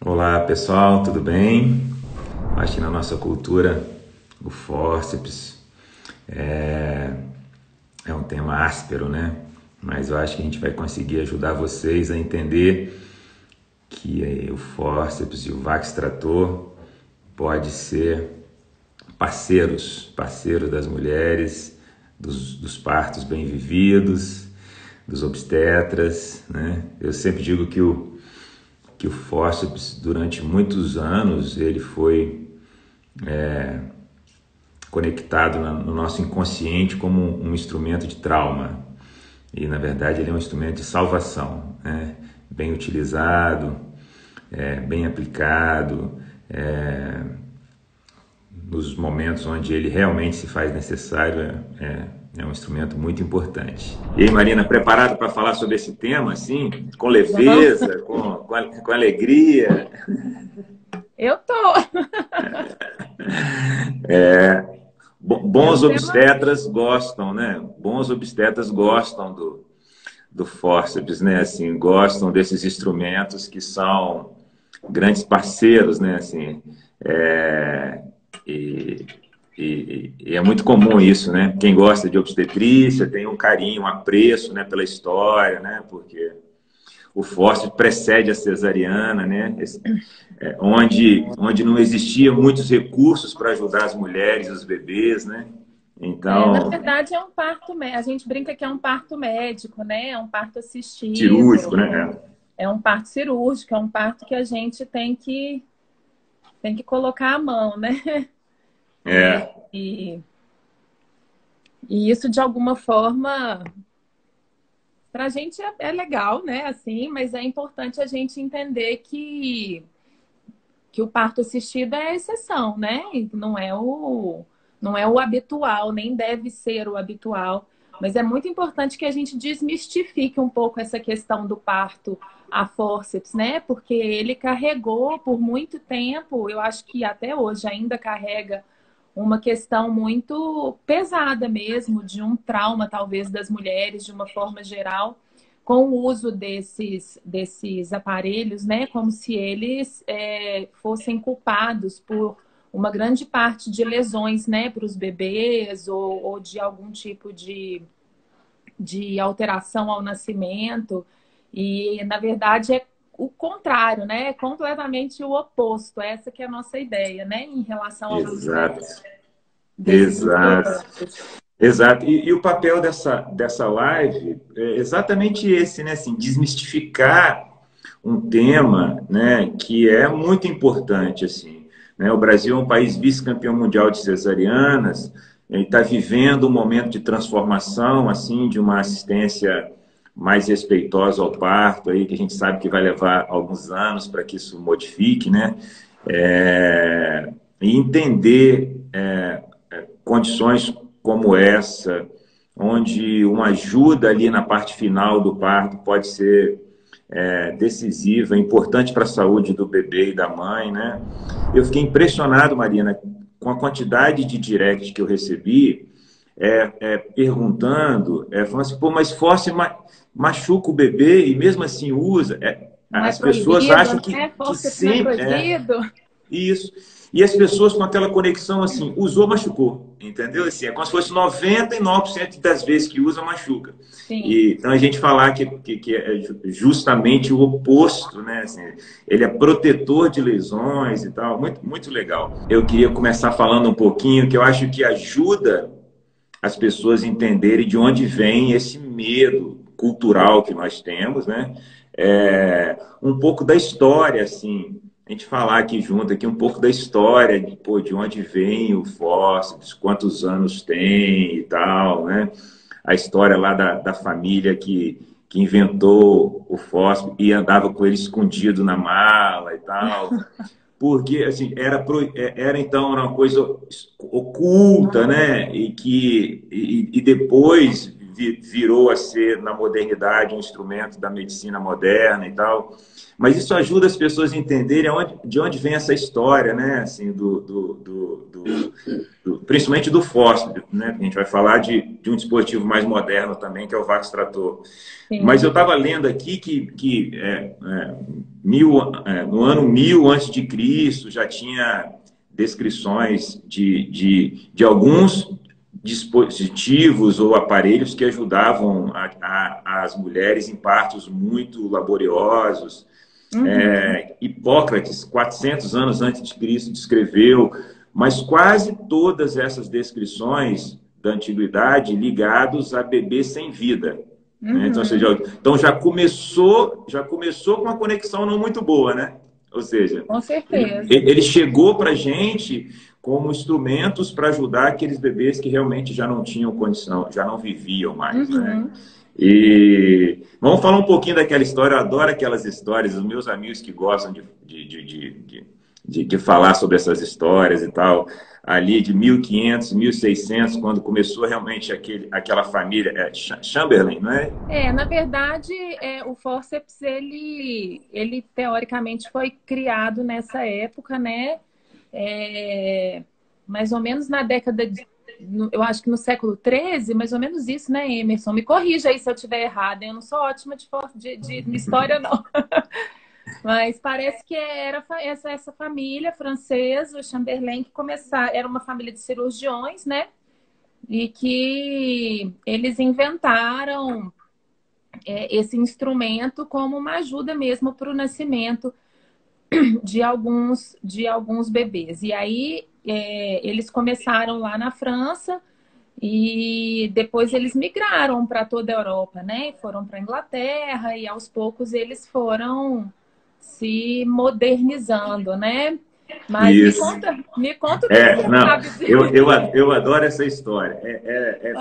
Olá pessoal, tudo bem? Acho que na nossa cultura o fórceps é, é um tema áspero, né? Mas eu acho que a gente vai conseguir ajudar vocês a entender que o fórceps e o Vaxtrator pode ser parceiros das mulheres, dos partos bem vividos, dos obstetras, né? Eu sempre digo que o fórceps, durante muitos anos, ele foi conectado no nosso inconsciente como um instrumento de trauma. E, na verdade, ele é um instrumento de salvação, né? Bem utilizado, bem aplicado, nos momentos onde ele realmente se faz necessário, é um instrumento muito importante. E aí, Marina, preparada para falar sobre esse tema, assim, com leveza, com alegria? Eu tô. É Bons um tema. obstetras gostam, né? Bons obstetras gostam do fórceps, né? Assim, gostam desses instrumentos que são grandes parceiros, né? Assim, é, e, e é muito comum isso, né? Quem gosta de obstetrícia tem um carinho, um apreço, né? Pela história, né? Porque o fórceps precede a cesariana, né? Onde não existia muitos recursos para ajudar as mulheres e os bebês, né? Na Então, verdade, é um parto. A gente brinca que é um parto médico, né? É um parto cirúrgico, assistido, né? é um parto cirúrgico, é um parto que a gente tem que colocar a mão, né? E, É, e, e isso, de alguma forma, para a gente é legal, né? Assim, mas é importante a gente entender que o parto assistido é a exceção, né? E não é o habitual, nem deve ser o habitual. Mas é muito importante que a gente desmistifique um pouco essa questão do parto a fórceps, né? Porque ele carregou por muito tempo, eu acho que até hoje ainda carrega uma questão muito pesada mesmo, de um trauma, talvez, das mulheres, de uma forma geral, com o uso desses aparelhos, né? Como se eles fossem culpados por uma grande parte de lesões, né? Para os bebês ou de algum tipo de alteração ao nascimento. E, na verdade, é o contrário, né? É completamente o oposto. Essa que é a nossa ideia, né? Em relação ao uso exato, desses exato, instrumentos. exato. E o papel dessa live é exatamente esse, né? Assim, desmistificar um tema, né, que é muito importante, assim, né? O Brasil é um país vice-campeão mundial de cesarianas, e está vivendo um momento de transformação, assim, de uma assistência mais respeitosa ao parto, aí, que a gente sabe que vai levar alguns anos para que isso modifique, né? E entender condições como essa, onde uma ajuda ali na parte final do parto pode ser decisiva, importante para a saúde do bebê e da mãe, né? Eu fiquei impressionado, Marina, com a quantidade de direct que eu recebi, perguntando, falando assim, pô, mas fóssil machuca o bebê e mesmo assim usa. Não é As pessoas proibido, acham né? que Fórceps não é sempre proibido. isso. E as pessoas com aquela conexão assim, usou, machucou, entendeu? Assim, é como se fosse 99% das vezes que usa, machuca. Sim. E, então a gente falar que é justamente o oposto, né? Assim, ele é protetor de lesões e tal, muito, muito legal. Eu queria começar falando um pouquinho que eu acho que ajuda as pessoas a entenderem de onde vem esse medo cultural que nós temos, né? Um pouco da história, assim, a gente falar aqui junto aqui um pouco da história de, pô, de onde vem o fósseis, quantos anos tem e tal, né? A história lá da família que inventou o fósforo e andava com ele escondido na mala e tal, porque assim era então uma coisa oculta, né? E depois virou a ser, na modernidade, um instrumento da medicina moderna e tal. Mas isso ajuda as pessoas a entenderem de onde vem essa história, né? Assim, principalmente do fósforo, né? A gente vai falar de um dispositivo mais moderno também, que é o Vaxtrator. Mas eu estava lendo aqui que no ano 1000 antes de Cristo já tinha descrições de alguns dispositivos ou aparelhos que ajudavam as mulheres em partos muito laboriosos. Hipócrates, 400 anos antes de Cristo, descreveu, mas quase todas essas descrições da antiguidade ligados a bebês sem vida. Né? Então já começou com uma conexão não muito boa, né? Ou seja, com certeza. Ele chegou para a gente como instrumentos para ajudar aqueles bebês que realmente já não tinham condição, já não viviam mais, né? E vamos falar um pouquinho daquela história. Eu adoro aquelas histórias, os meus amigos que gostam de falar sobre essas histórias e tal, ali de 1500, 1600, quando começou realmente aquela família, Chamberlain, não é? Na verdade, o fórceps, ele teoricamente foi criado nessa época, né? Mais ou menos na década eu acho que no século XIII, mais ou menos isso, né, Emerson? Me corrija aí se eu estiver errada, eu não sou ótima de história, não. Mas parece que era essa família francesa, o Chamberlain, que era uma família de cirurgiões, né? E que eles inventaram esse instrumento como uma ajuda mesmo para o nascimento de alguns bebês. E aí eles começaram lá na França e depois eles migraram para toda a Europa, né? Foram para a Inglaterra e aos poucos eles foram se modernizando, né? Mas me conta o que você sabe disso. Eu adoro essa história.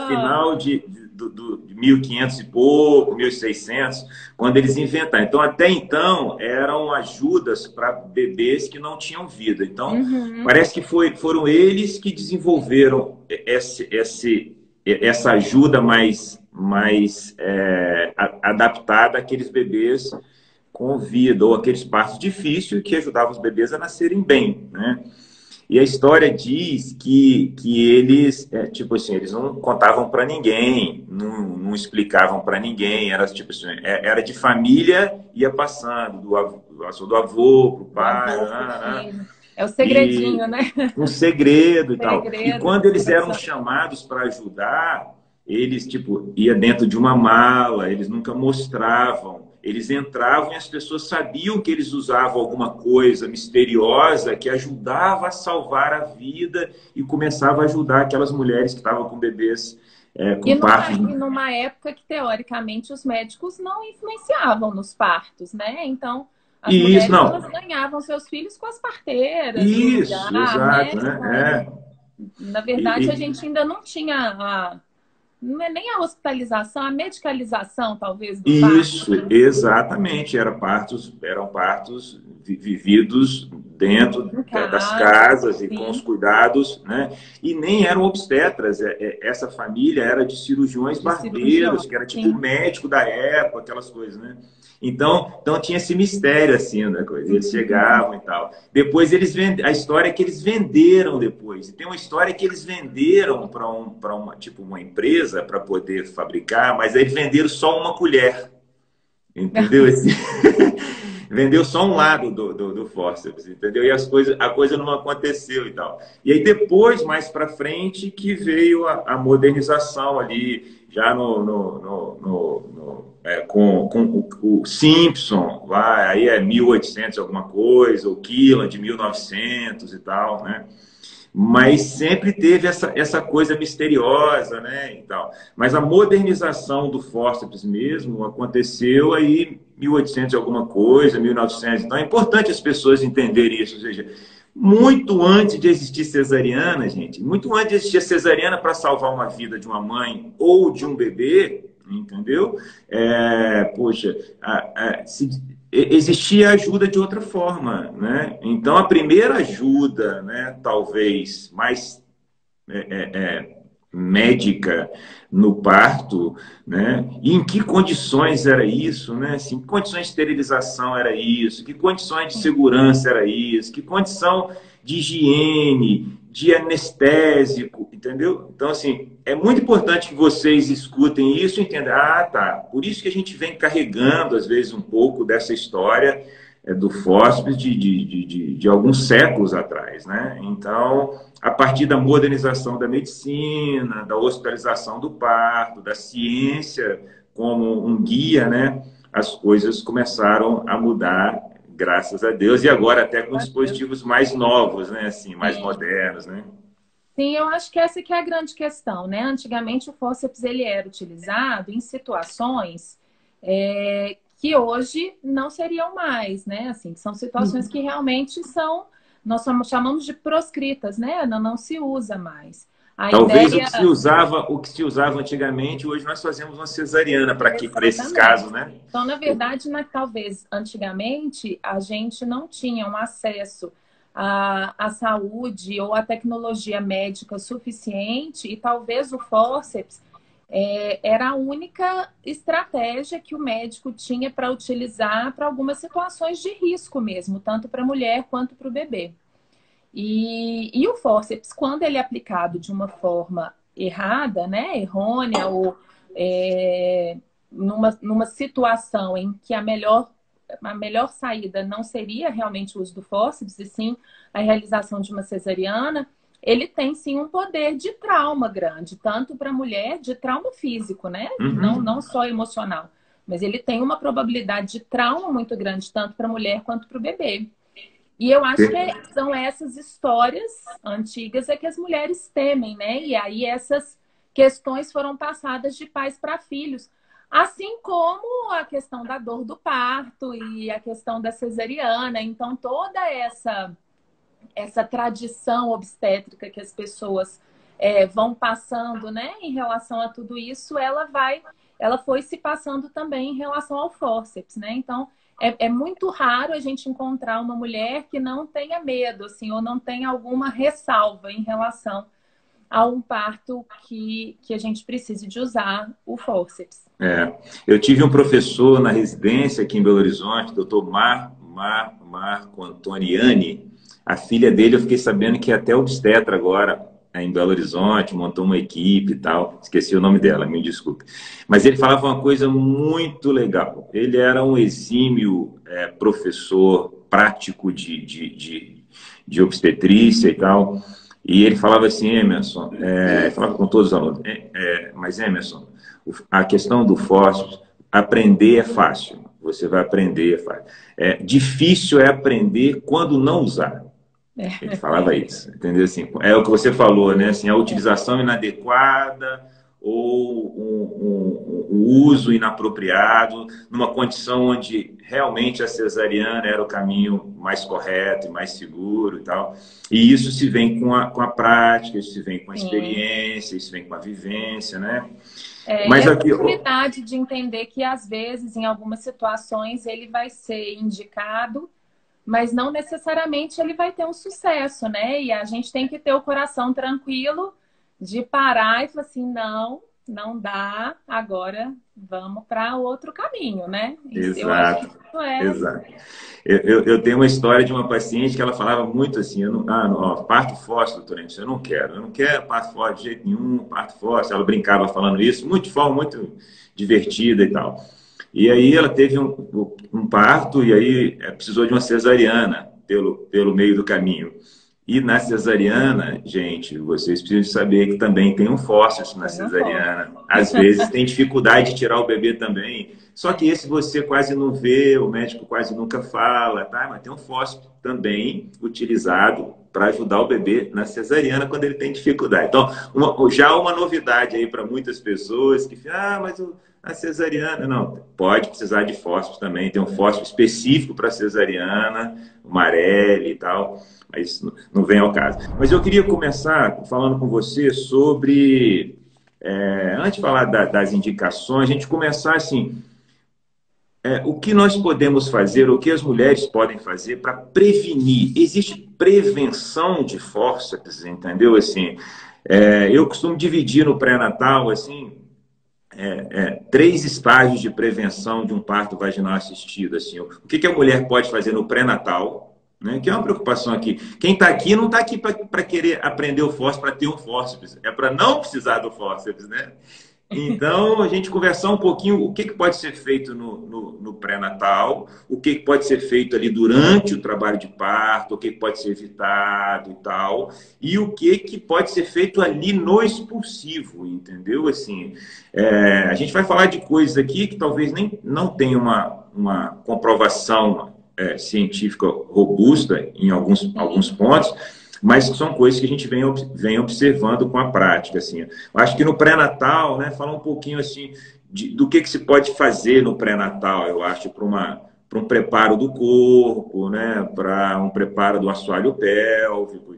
Final de 1500 e pouco, 1600, quando eles inventaram. Então, até então, eram ajudas para bebês que não tinham vida. Então, parece que foram eles que desenvolveram essa ajuda mais adaptada àqueles bebês com vida, ou aqueles partos difíceis que ajudavam os bebês a nascerem bem, né? E a história diz que eles, tipo assim, eles não contavam para ninguém, não explicavam para ninguém, era tipo assim, era de família, ia passando, do avô pro pai. É o segredinho, né? Um segredo e tal. E quando eles eram chamados para ajudar, eles, tipo, ia dentro de uma mala, eles nunca mostravam. Eles entravam e as pessoas sabiam que eles usavam alguma coisa misteriosa que ajudava a salvar a vida e começava a ajudar aquelas mulheres que estavam com bebês com partos. E numa época que, teoricamente, os médicos não influenciavam nos partos, né? Então, as mulheres elas ganhavam seus filhos com as parteiras. Isso, exato, né? Na verdade, a gente ainda não tinha não é nem a hospitalização, a medicalização, talvez, do parto. Isso, exatamente. Eram partos vividos dentro das casas e com os cuidados, né? E nem eram obstetras. Essa família era de cirurgiões barbeiros, que era tipo médico da época, aquelas coisas, né? Então tinha esse mistério assim da coisa. Eles chegavam e tal. Depois a história é que eles venderam depois. Tem uma história que eles venderam para uma empresa para poder fabricar, mas aí eles venderam só uma colher. Entendeu? Vendeu só um lado do fórceps, entendeu? E a coisa não aconteceu e tal. E aí depois, mais para frente, que veio a modernização ali, já com o Simpson, aí é 1800 alguma coisa, o Killand de 1900 e tal, né? Mas sempre teve essa coisa misteriosa, né, e tal. Mas a modernização do fórceps mesmo aconteceu aí 1800 e alguma coisa, 1900. Então é importante as pessoas entenderem isso, ou seja, muito antes de existir cesariana, gente, muito antes de existir cesariana para salvar uma vida de uma mãe ou de um bebê, entendeu? Existia ajuda de outra forma, né? Então, a primeira ajuda, né, talvez mais médica no parto, né? E em que condições era isso, né? Assim, que condições de esterilização era isso, que condições de segurança era isso, que condição de higiene, de anestésico, entendeu? Então, assim, é muito importante que vocês escutem isso e entendam, ah, tá, por isso que a gente vem carregando, às vezes, um pouco dessa história do fósforo de alguns séculos atrás, né? Então, a partir da modernização da medicina, da hospitalização do parto, da ciência como um guia, né? As coisas começaram a mudar, graças a Deus, e agora até com dispositivos mais novos, né? Assim, mais modernos, né? Sim, eu acho que essa que é a grande questão, né? Antigamente o fórceps ele era utilizado em situações que hoje não seriam mais, né? Assim, são situações que realmente são, nós chamamos de proscritas, né? Não, não se usa mais. A Talvez ideia... o que se usava antigamente, hoje nós fazemos uma cesariana para esses casos, né? Então, na verdade, talvez antigamente a gente não tinha um acesso à saúde ou à tecnologia médica suficiente e talvez o fórceps era a única estratégia que o médico tinha para utilizar para algumas situações de risco mesmo, tanto para a mulher quanto para o bebê. E o fórceps, quando ele é aplicado de uma forma errada, né, errônea, ou numa situação em que a melhor saída não seria realmente o uso do fórceps, e sim a realização de uma cesariana, ele tem sim um poder de trauma grande, tanto para a mulher, de trauma físico, né? Não só emocional, mas ele tem uma probabilidade de trauma muito grande, tanto para a mulher quanto para o bebê. E eu acho que são essas histórias antigas que as mulheres temem, né? E aí essas questões foram passadas de pais para filhos. Assim como a questão da dor do parto e a questão da cesariana. Então, toda essa tradição obstétrica que as pessoas vão passando, né? Em relação a tudo isso, ela foi se passando também em relação ao fórceps, né? Então, é muito raro a gente encontrar uma mulher que não tenha medo, assim, ou não tenha alguma ressalva em relação a um parto que a gente precise de usar o fórceps. Eu tive um professor na residência aqui em Belo Horizonte, doutor Marco Antoniani. A filha dele, eu fiquei sabendo que é até obstetra agora, em Belo Horizonte, montou uma equipe e tal. Esqueci o nome dela, me desculpe. Mas ele falava uma coisa muito legal. Ele era um exímio professor prático de obstetrícia e tal. E ele falava assim, Emerson, falava com todos os alunos, mas Emerson, a questão do fósforo, aprender é fácil. Você vai aprender, é fácil. Difícil é aprender quando não usar. Ele falava isso, entendeu? Assim, é o que você falou, né? Assim, a utilização inadequada ou um uso inapropriado numa condição onde realmente a cesariana era o caminho mais correto e mais seguro e tal. E isso se vem com a prática, isso se vem com a experiência, isso vem com a vivência, né? Mas a oportunidade de entender que, às vezes, em algumas situações, ele vai ser indicado, mas não necessariamente ele vai ter um sucesso, né? E a gente tem que ter o coração tranquilo de parar e falar assim, não dá, agora vamos para outro caminho, né? Exato, eu acho que isso exato. Eu tenho uma história de uma paciente que ela falava muito assim, parto fóssil, doutor Emerson, eu não quero parto fóssil de jeito nenhum, parto fóssil. Ela brincava falando isso, muito de forma muito divertida e tal. E aí ela teve um parto e aí precisou de uma cesariana pelo meio do caminho. E na cesariana, gente, vocês precisam saber que também tem um fórceps na cesariana. Às vezes tem dificuldade de tirar o bebê também. Só que esse você quase não vê, o médico quase nunca fala, tá? Mas tem um fórceps também utilizado para ajudar o bebê na cesariana quando ele tem dificuldade. Então, já uma novidade aí para muitas pessoas que mas a cesariana, não, pode precisar de fósforo também, tem um fósforo específico para cesariana, o Marelli e tal, mas isso não vem ao caso. Mas eu queria começar falando com você sobre, antes de falar das indicações, a gente começar assim, o que nós podemos fazer, o que as mulheres podem fazer para prevenir? Existe prevenção de fórceps, entendeu? Assim, Eu costumo dividir no pré-natal, assim, 3 estágios de prevenção de um parto vaginal assistido. Assim. O que, que a mulher pode fazer no pré-natal, né? Que é uma preocupação aqui. Quem está aqui não está aqui para querer aprender o fórceps, para ter um fórceps. É para não precisar do fórceps, né? Então, a gente conversar um pouquinho o que, que pode ser feito no pré-natal, o que, que pode ser feito ali durante o trabalho de parto, o que, que pode ser evitado e tal, e o que pode ser feito ali no expulsivo, entendeu? Assim, a gente vai falar de coisas aqui que talvez nem não tenha uma comprovação científica robusta em alguns pontos, mas são coisas que a gente vem observando com a prática. Assim. Eu acho que no pré-natal, né, falar um pouquinho assim, do que se pode fazer no pré-natal, eu acho, para um preparo do corpo, né, para um preparo do assoalho pélvico.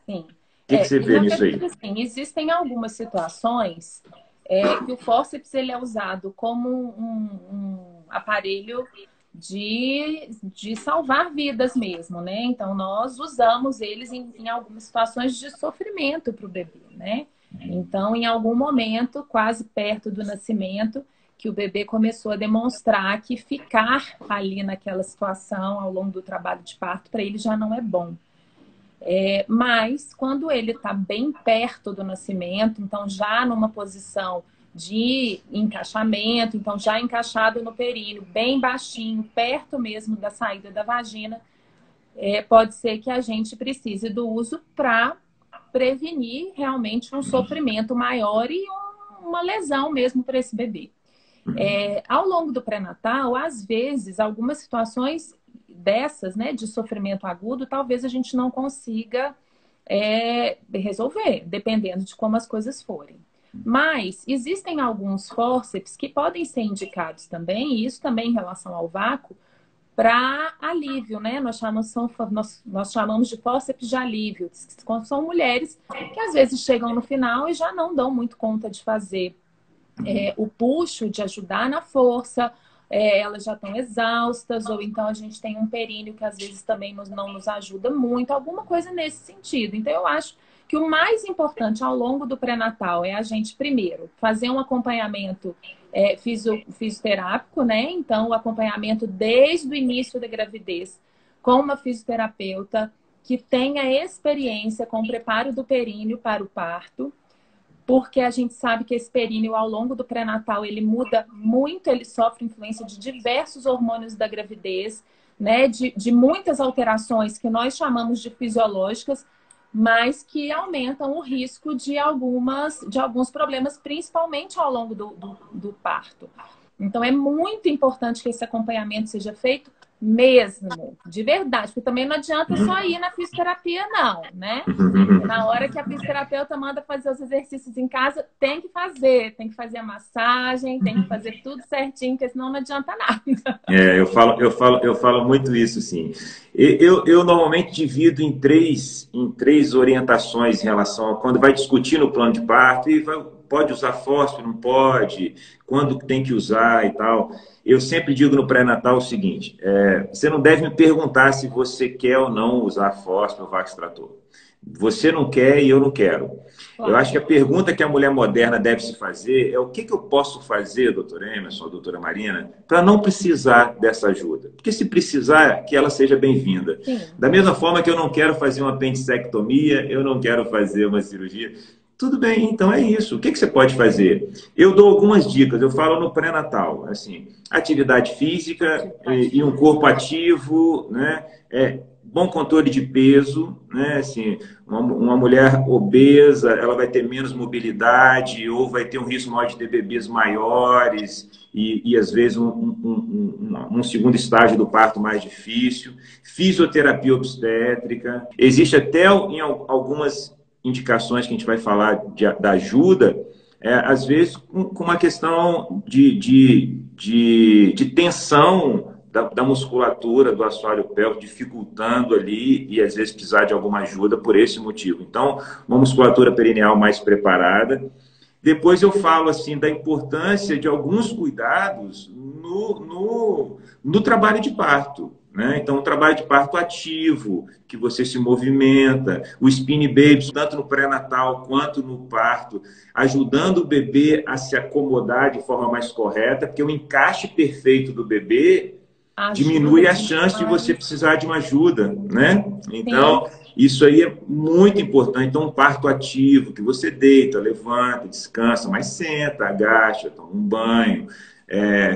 Sim. O que você vê nisso aí? Assim, existem algumas situações que o fórceps ele é usado como um aparelho de salvar vidas mesmo, né? Então, nós usamos eles em algumas situações de sofrimento para o bebê, né? Então, em algum momento, quase perto do nascimento, que o bebê começou a demonstrar que ficar ali naquela situação ao longo do trabalho de parto, para ele já não é bom. Mas, quando ele está bem perto do nascimento, então já numa posição de encaixamento, então já encaixado no períneo, bem baixinho, perto mesmo da saída da vagina, pode ser que a gente precise do uso para prevenir realmente um sofrimento maior e uma lesão mesmo para esse bebê. Ao longo do pré-natal, às vezes, algumas situações dessas, né, de sofrimento agudo, talvez a gente não consiga resolver, dependendo de como as coisas forem. Mas existem alguns fórceps que podem ser indicados também, e isso também em relação ao vácuo, para alívio, né? Nós chamamos de fórceps de alívio. São mulheres que às vezes chegam no final e já não dão muito conta de fazer o puxo, de ajudar na força, elas já estão exaustas, ou então a gente tem um períneo que às vezes também não nos ajuda muito, alguma coisa nesse sentido. Então eu acho que o mais importante ao longo do pré-natal é a gente, primeiro, fazer um acompanhamento fisioterápico, né? Então, o acompanhamento desde o início da gravidez com uma fisioterapeuta que tenha experiência com o preparo do períneo para o parto, porque a gente sabe que esse períneo, ao longo do pré-natal, ele muda muito, ele sofre influência de diversos hormônios da gravidez, né? De muitas alterações que nós chamamos de fisiológicas, mas que aumentam o risco de alguns problemas, principalmente ao longo do parto. Então, é muito importante que esse acompanhamento seja feito mesmo, de verdade, porque também não adianta só ir na fisioterapia, não, né? Na hora que a fisioterapeuta manda fazer os exercícios em casa, tem que fazer a massagem, tem que fazer tudo certinho, porque senão não adianta nada. Eu falo muito isso, sim. Eu normalmente divido em três orientações em relação a quando vai discutir no plano de parto e pode usar fósforo, não pode, quando tem que usar e tal. Eu sempre digo no pré-natal o seguinte, você não deve me perguntar se você quer ou não usar fósforo ou Vaxtrator. Você não quer e eu não quero. Claro. Eu acho que a pergunta que a mulher moderna deve se fazer é o que eu posso fazer, doutor Emerson, doutora Marina, para não precisar dessa ajuda. Porque se precisar, que ela seja bem-vinda. Da mesma forma que eu não quero fazer uma apendicectomia, eu não quero fazer uma cirurgia. Tudo bem, então é isso. O que você pode fazer? Eu dou algumas dicas, eu falo no pré-natal, assim, atividade física e um corpo ativo, né? Bom controle de peso, né? Assim, uma mulher obesa, ela vai ter menos mobilidade ou vai ter um risco maior de ter bebês maiores e às vezes um segundo estágio do parto mais difícil. Fisioterapia obstétrica. Existe até em algumas indicações que a gente vai falar da ajuda, às vezes com uma questão de tensão da musculatura do assoalho pélvico, dificultando ali e às vezes precisar de alguma ajuda por esse motivo. Então, uma musculatura perineal mais preparada. Depois eu falo assim da importância de alguns cuidados no trabalho de parto. né? Então, o trabalho de parto ativo, que você se movimenta, o spin baby, tanto no pré-natal quanto no parto, ajudando o bebê a se acomodar de forma mais correta, porque o encaixe perfeito do bebê Ajuda diminui a chance de você demais. precisar de uma ajuda, né? Sim. Então, isso aí é muito importante. Então, um parto ativo, que você deita, levanta, descansa, mas senta, agacha, toma um banho,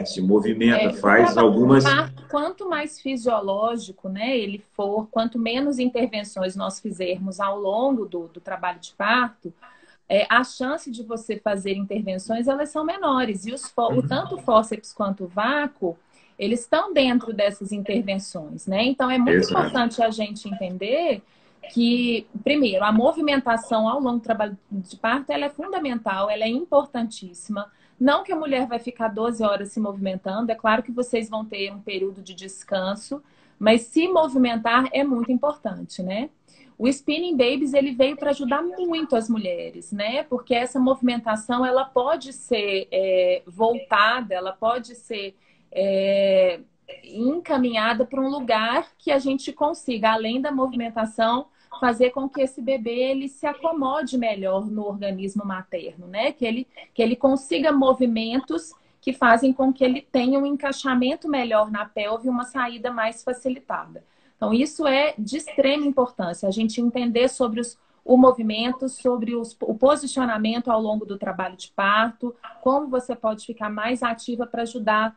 se movimenta, O faz trabalho de algumas... parto, quanto mais fisiológico, né, ele for, quanto menos intervenções nós fizermos ao longo do trabalho de parto, a chance de você fazer intervenções, elas são menores. E tanto o fórceps quanto o vácuo, eles estão dentro dessas intervenções, né? Então, é muito Exato. importante a gente entender que, primeiro, a movimentação ao longo do trabalho de parto, ela é fundamental, ela é importantíssima. Não que a mulher vai ficar 12 horas se movimentando, é claro que vocês vão ter um período de descanso, mas se movimentar é muito importante, né? O Spinning Babies, ele veio para ajudar muito as mulheres, né? Porque essa movimentação, ela pode ser voltada, ela pode ser encaminhada para um lugar que a gente consiga, além da movimentação, fazer com que esse bebê ele se acomode melhor no organismo materno, né? Que ele consiga movimentos que fazem com que ele tenha um encaixamento melhor na pelve e uma saída mais facilitada. Então, isso é de extrema importância, a gente entender sobre o movimento, sobre o posicionamento ao longo do trabalho de parto, como você pode ficar mais ativa para ajudar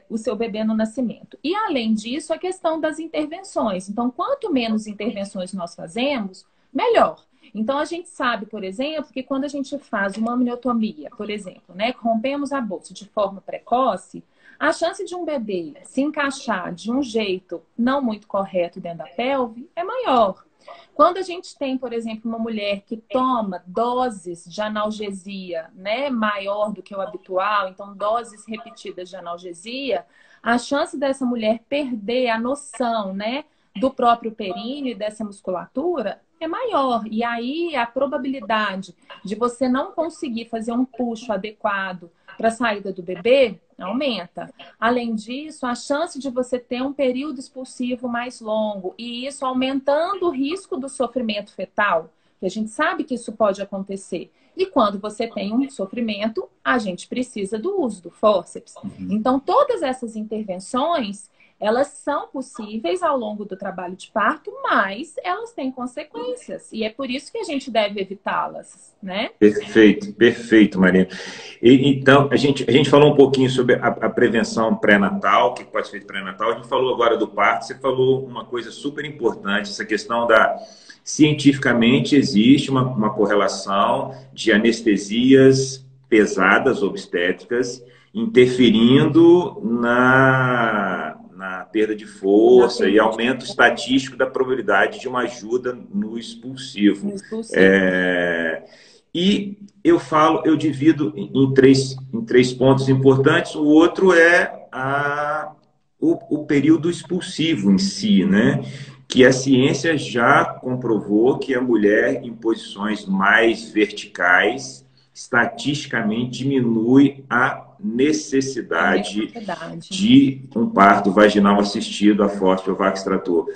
o seu bebê no nascimento. E, além disso, a questão das intervenções. Então, quanto menos intervenções nós fazemos, melhor. Então, a gente sabe, por exemplo, que quando a gente faz uma amniotomia, por exemplo, né, rompemos a bolsa de forma precoce, a chance de um bebê se encaixar de um jeito não muito correto dentro da pelve é maior. Quando a gente tem, por exemplo, uma mulher que toma doses de analgesia, né, maior do que o habitual, então doses repetidas de analgesia, a chance dessa mulher perder a noção, né, do próprio períneo e dessa musculatura é maior. E aí a probabilidade de você não conseguir fazer um puxo adequado para a saída do bebê aumenta. Além disso, a chance de você ter um período expulsivo mais longo e isso aumentando o risco do sofrimento fetal, que a gente sabe que isso pode acontecer. E quando você tem um sofrimento, a gente precisa do uso do fórceps. Então, todas essas intervenções, elas são possíveis ao longo do trabalho de parto, mas elas têm consequências. E é por isso que a gente deve evitá-las, né? Perfeito, perfeito, Marina. Então, a gente falou um pouquinho sobre a prevenção pré-natal, o que pode ser feito pré-natal. A gente falou agora do parto. Você falou uma coisa super importante, essa questão da... Cientificamente, existe uma correlação de anestesias pesadas, obstétricas, interferindo na perda de força e aumento estatístico da probabilidade de uma ajuda no expulsivo. E eu divido em três pontos importantes. O outro é o período expulsivo em si, né? Que a ciência já comprovou que a mulher em posições mais verticais, estatisticamente diminui a necessidade de um parto vaginal assistido a fórceps ou vácuo extrator.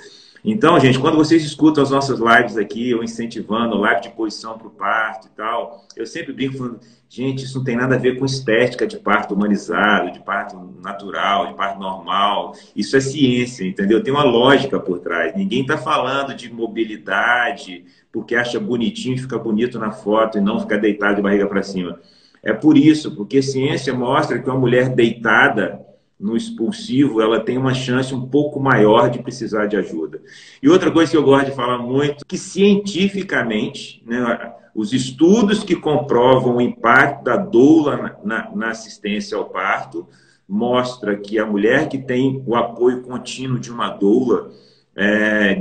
Então, gente, quando vocês escutam as nossas lives aqui, eu incentivando live de posição para o parto e tal, eu sempre brinco falando, gente, isso não tem nada a ver com estética de parto humanizado, de parto natural, de parto normal. Isso é ciência, entendeu? Tem uma lógica por trás. Ninguém está falando de mobilidade porque acha bonitinho e fica bonito na foto e não ficar deitado de barriga para cima. É por isso, porque a ciência mostra que uma mulher deitada no expulsivo, ela tem uma chance um pouco maior de precisar de ajuda. E outra coisa que eu gosto de falar muito, que cientificamente, né, os estudos que comprovam o impacto da doula na assistência ao parto, mostra que a mulher que tem o apoio contínuo de uma doula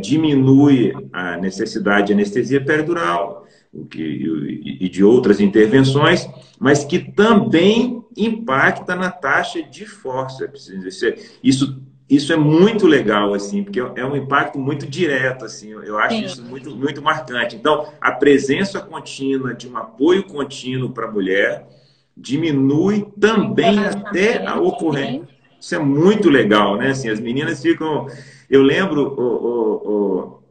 diminui a necessidade de anestesia peridural e de outras intervenções, mas que também impacta na taxa de fórceps. Isso é muito legal, assim, porque é um impacto muito direto, assim, eu acho isso muito, muito marcante. Então, a presença contínua de um apoio contínuo para a mulher diminui também até a ocorrência. Isso é muito legal, né? Assim, as meninas ficam... Eu lembro,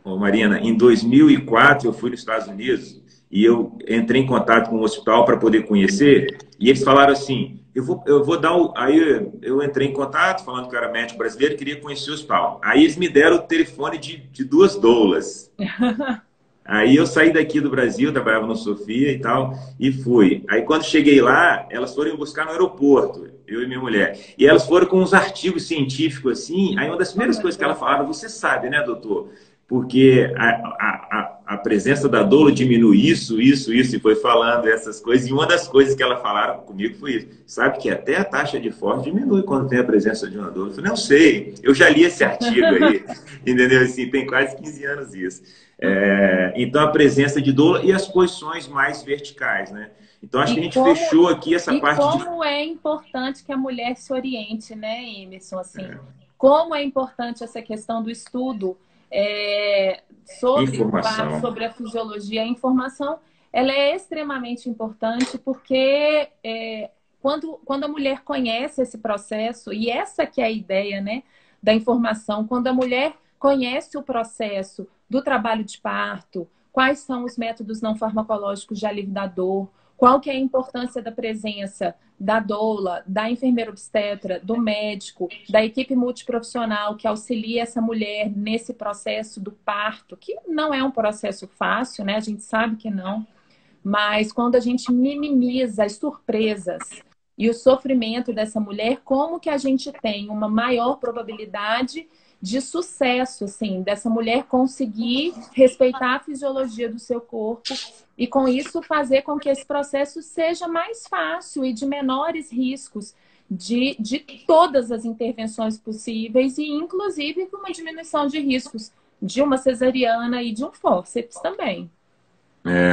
Marina, em 2004 eu fui nos Estados Unidos e eu entrei em contato com o hospital para poder conhecer e eles falaram assim, eu vou dar o... Aí eu entrei em contato falando que eu era médico brasileiro e queria conhecer o hospital. Aí eles me deram o telefone de duas doulas. Aí eu saí daqui do Brasil, trabalhava no Sofia e tal, e fui. Aí quando cheguei lá, elas foram me buscar no aeroporto, eu e minha mulher. E elas foram com uns artigos científicos assim. Aí uma das primeiras coisas que ela falava, você sabe, né, doutor? Porque a presença da doula diminui isso, e foi falando essas coisas. E uma das coisas que ela falaram comigo foi isso. Sabe que até a taxa de forte diminui quando tem a presença de uma doula. Eu falei, não sei, eu já li esse artigo aí, entendeu? Assim, tem quase 15 anos isso. Então, a presença de doula e as posições mais verticais, né? Então, acho que a gente fechou aqui essa parte de... E como é importante que a mulher se oriente, né, Emerson? Assim, como é importante essa questão do estudo sobre a fisiologia. A informação, ela é extremamente importante porque quando a mulher conhece esse processo, e essa que é a ideia, né, da informação, quando a mulher conhece o processo do trabalho de parto, quais são os métodos não farmacológicos de alívio da dor, qual que é a importância da presença da doula, da enfermeira obstetra, do médico, da equipe multiprofissional que auxilia essa mulher nesse processo do parto, que não é um processo fácil, né? A gente sabe que não, mas quando a gente minimiza as surpresas e o sofrimento dessa mulher, como que a gente tem uma maior probabilidade de sucesso, assim, dessa mulher conseguir respeitar a fisiologia do seu corpo e, com isso, fazer com que esse processo seja mais fácil e de menores riscos de todas as intervenções possíveis e, inclusive, com uma diminuição de riscos de uma cesariana e de um fórceps também.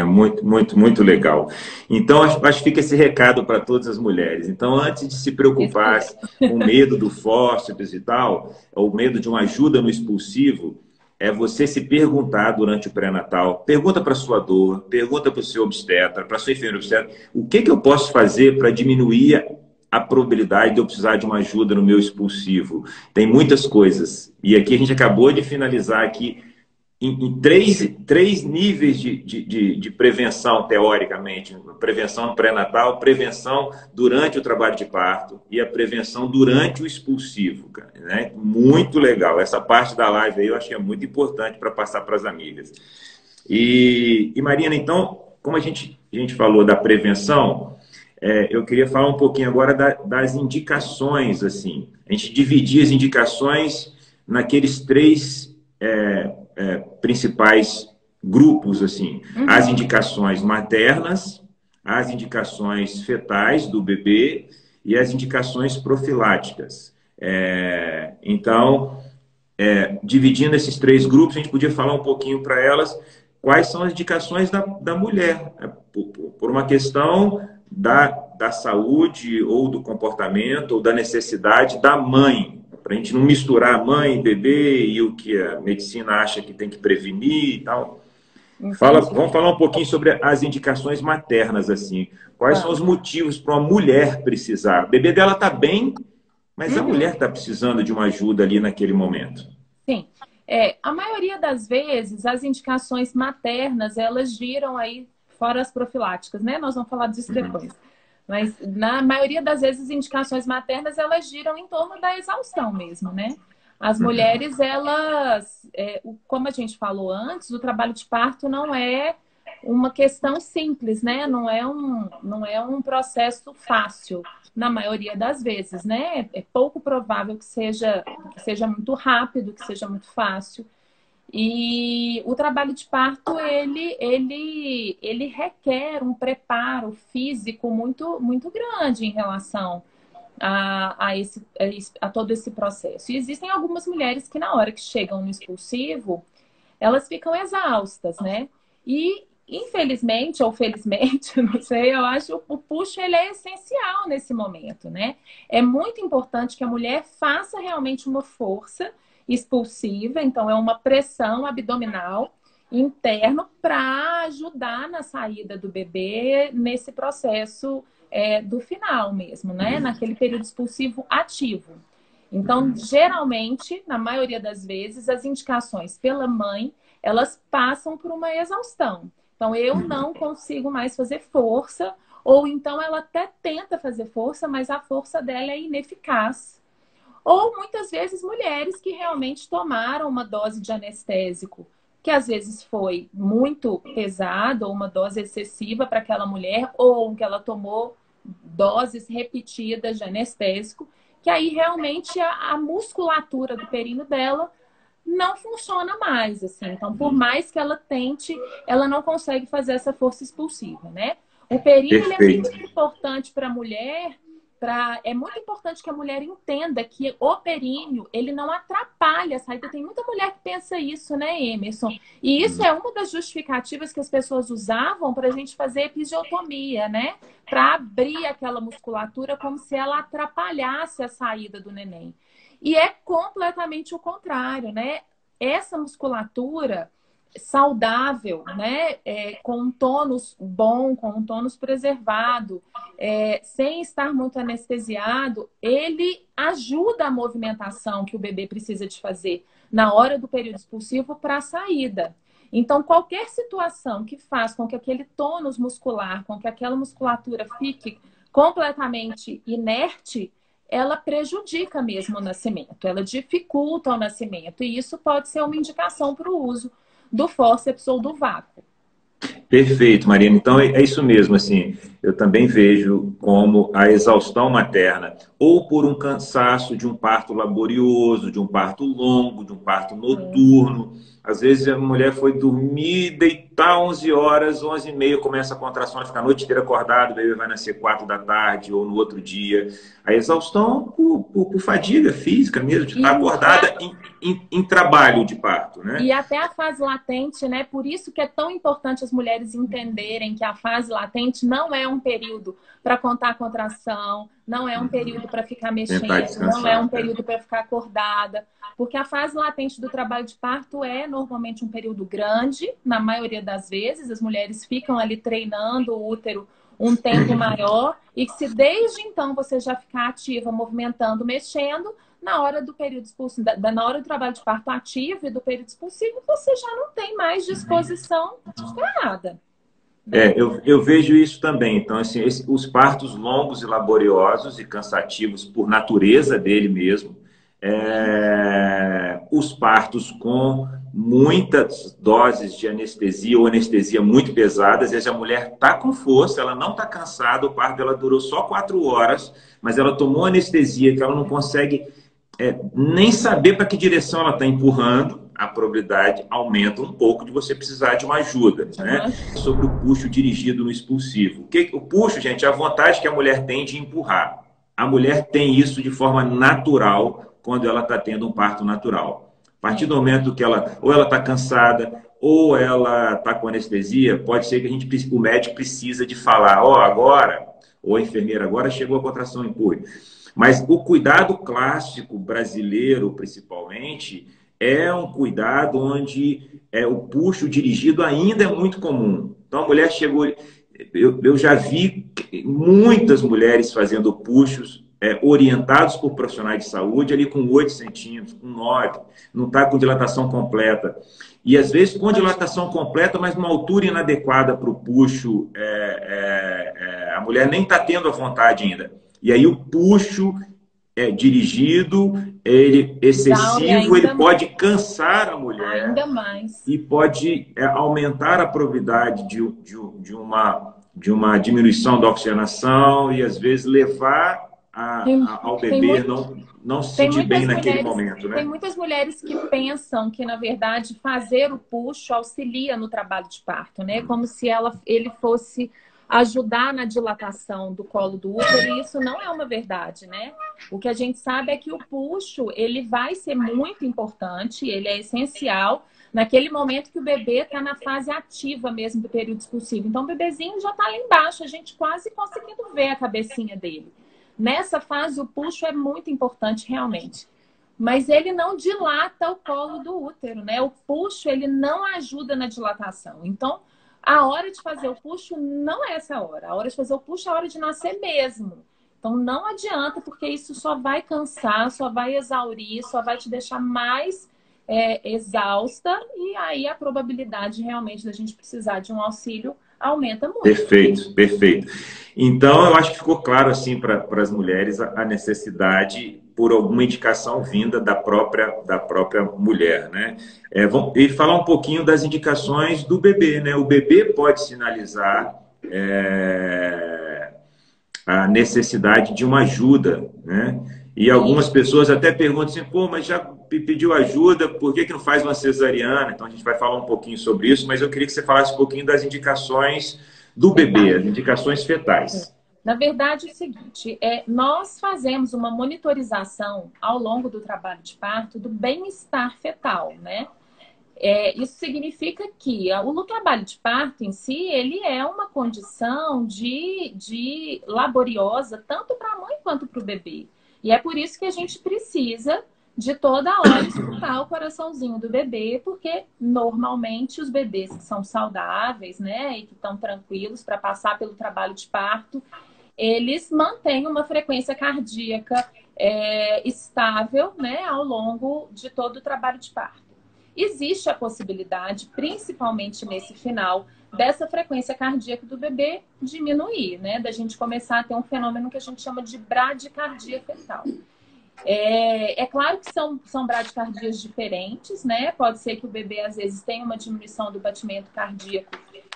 Muito legal. Então, acho que fica esse recado para todas as mulheres. Então, antes de se preocupar com medo do fórceps e tal, ou medo de uma ajuda no expulsivo, é você se perguntar durante o pré-natal, pergunta para sua dor, pergunta para o seu obstetra, para a sua enfermeira obstetra, o que eu posso fazer para diminuir a probabilidade de eu precisar de uma ajuda no meu expulsivo? Tem muitas coisas. E aqui a gente acabou de finalizar aqui em três níveis de prevenção, teoricamente. Prevenção no pré-natal, prevenção durante o trabalho de parto e a prevenção durante o expulsivo, cara, né? Muito legal. Essa parte da live aí eu acho que é muito importante para passar para as amigas. E Marina, então, como a gente falou da prevenção, eu queria falar um pouquinho agora das indicações, assim. A gente dividir as indicações naqueles três principais grupos, assim, as indicações maternas, as indicações fetais do bebê e as indicações profiláticas. Então, dividindo esses três grupos, a gente podia falar um pouquinho para elas quais são as indicações da mulher, por uma questão da saúde ou do comportamento ou da necessidade da mãe, para a gente não misturar mãe, bebê e o que a medicina acha que tem que prevenir e tal. Vamos falar um pouquinho sobre as indicações maternas, assim. Quais são os motivos para uma mulher precisar? O bebê dela está bem, mas a mulher está precisando de uma ajuda ali naquele momento. Sim. A maioria das vezes, as indicações maternas, elas giram aí fora as profiláticas, né? Nós vamos falar disso depois. Mas, na maioria das vezes, as indicações maternas, elas giram em torno da exaustão mesmo, né? As mulheres, elas, como a gente falou antes, o trabalho de parto não é uma questão simples, né? Não é um processo fácil, na maioria das vezes, né? É pouco provável que seja muito rápido, que seja muito fácil. E o trabalho de parto, ele requer um preparo físico muito grande em relação a todo esse processo. E existem algumas mulheres que, na hora que chegam no expulsivo, elas ficam exaustas, né? E, infelizmente, ou felizmente, não sei, eu acho que o push ele é essencial nesse momento, né? É muito importante que a mulher faça realmente uma força expulsiva, então é uma pressão abdominal interno para ajudar na saída do bebê nesse processo do final mesmo, né? Naquele período expulsivo ativo. Então, geralmente, na maioria das vezes, as indicações pela mãe, elas passam por uma exaustão. Então, eu não consigo mais fazer força, ou então ela até tenta fazer força, mas a força dela é ineficaz. Ou, muitas vezes, mulheres que realmente tomaram uma dose de anestésico, que às vezes foi muito pesada, ou uma dose excessiva para aquela mulher, ou que ela tomou doses repetidas de anestésico, que aí realmente a musculatura do períneo dela não funciona mais, assim. Então, por mais que ela tente, ela não consegue fazer essa força expulsiva, né? O períneo ele é Perfeito. muito importante para a mulher, é muito importante que a mulher entenda que o períneo, ele não atrapalha a saída. Tem muita mulher que pensa isso, né, Emerson? E isso é uma das justificativas que as pessoas usavam para a gente fazer episiotomia, né? Para abrir aquela musculatura como se ela atrapalhasse a saída do neném. E é completamente o contrário, né? Essa musculatura saudável, né? Com um tônus bom, com um tônus preservado, sem estar muito anestesiado, ele ajuda a movimentação que o bebê precisa de fazer na hora do período expulsivo para a saída. Então, qualquer situação que faz com que aquele tônus muscular, com que aquela musculatura fique completamente inerte, ela prejudica mesmo o nascimento, ela dificulta o nascimento. E isso pode ser uma indicação para o uso do fórceps ou do vácuo. Perfeito, Marina. Então é isso mesmo, assim, eu também vejo como a exaustão materna, ou por um cansaço de um parto laborioso, de um parto longo, de um parto noturno. Às vezes a mulher foi dormir, deitar 11 horas, 11h30, começa a contração, ela fica a noite inteira acordada, o bebê vai nascer 4 da tarde ou no outro dia. A exaustão por fadiga física mesmo, de estar acordada em trabalho de parto, né? E até a fase latente, né? Por isso que é tão importante as mulheres entenderem que a fase latente não é um período para contar a contração, não é um período para ficar mexendo, não é um período para ficar acordada, porque a fase latente do trabalho de parto é normalmente um período grande, na maioria das vezes, as mulheres ficam ali treinando o útero um tempo maior, e que se desde então você já ficar ativa, movimentando, mexendo, na hora do período expulsivo, na hora do trabalho de parto ativo e do período expulsivo, você já não tem mais disposição para nada. Eu vejo isso também. Então, assim, os partos longos e laboriosos e cansativos por natureza dele mesmo, os partos com muitas doses de anestesia ou anestesia muito pesada, às vezes a mulher está com força, ela não está cansada, o parto dela durou só 4 horas, mas ela tomou anestesia que ela não consegue nem saber para que direção ela está empurrando, a probabilidade aumenta um pouco de você precisar de uma ajuda, né? Sobre o puxo dirigido no expulsivo. O puxo, gente, é a vontade que a mulher tem de empurrar. A mulher tem isso de forma natural quando ela está tendo um parto natural. A partir do momento que ela está cansada ou ela está com anestesia, pode ser que o médico precisa de falar, agora, ou a enfermeira, agora chegou a contração, empurre. Mas o cuidado clássico brasileiro, principalmente, é um cuidado onde o puxo dirigido ainda é muito comum. Então, a mulher chegou... Eu já vi muitas mulheres fazendo puxos orientados por profissionais de saúde, ali com 8 centímetros, com 9, não está com dilatação completa. E, às vezes, com dilatação completa, mas numa altura inadequada para o puxo, a mulher nem está tendo a vontade ainda. E aí o puxo dirigido, excessivo, ele pode cansar a mulher. Ainda mais. E pode aumentar a probabilidade de uma diminuição da oxigenação e, às vezes, levar ao bebê não se sentir bem naquele momento, né? Tem muitas mulheres que pensam que, na verdade, fazer o puxo auxilia no trabalho de parto, né? Como se ele fosse ajudar na dilatação do colo do útero, e isso não é uma verdade, né? O que a gente sabe é que o puxo, ele vai ser muito importante, ele é essencial naquele momento que o bebê está na fase ativa mesmo do período expulsivo. Então, o bebezinho já está lá embaixo, a gente quase conseguindo ver a cabecinha dele. Nessa fase, o puxo é muito importante, realmente. Mas ele não dilata o colo do útero, né? O puxo, ele não ajuda na dilatação. Então, A hora de fazer o puxo não é essa hora. A hora de fazer o puxo é a hora de nascer mesmo. Então não adianta, porque isso só vai cansar, só vai exaurir, só vai te deixar mais exausta, e aí a probabilidade realmente da gente precisar de um auxílio aumenta muito. Perfeito, perfeito. Então, eu acho que ficou claro assim para as mulheres a necessidade por alguma indicação vinda da própria mulher, né? E falar um pouquinho das indicações do bebê, né? O bebê pode sinalizar a necessidade de uma ajuda, né? E algumas pessoas até perguntam assim, pô, mas já pediu ajuda, por que não faz uma cesariana? Então a gente vai falar um pouquinho sobre isso, mas eu queria que você falasse um pouquinho das indicações do bebê, as indicações fetais. Na verdade, é o seguinte, nós fazemos uma monitorização ao longo do trabalho de parto do bem-estar fetal, né? Isso significa que o trabalho de parto em si, ele é uma condição de laboriosa, tanto para a mãe quanto para o bebê. E é por isso que a gente precisa de toda hora escutar o coraçãozinho do bebê, porque normalmente os bebês que são saudáveis, né, e que estão tranquilos para passar pelo trabalho de parto, eles mantêm uma frequência cardíaca estável, né, ao longo de todo o trabalho de parto. Existe a possibilidade, principalmente nesse final, dessa frequência cardíaca do bebê diminuir, né? Da gente começar a ter um fenômeno que a gente chama de bradicardia fetal. É claro que são bradicardias diferentes, né? Pode ser que o bebê, às vezes, tenha uma diminuição do batimento cardíaco,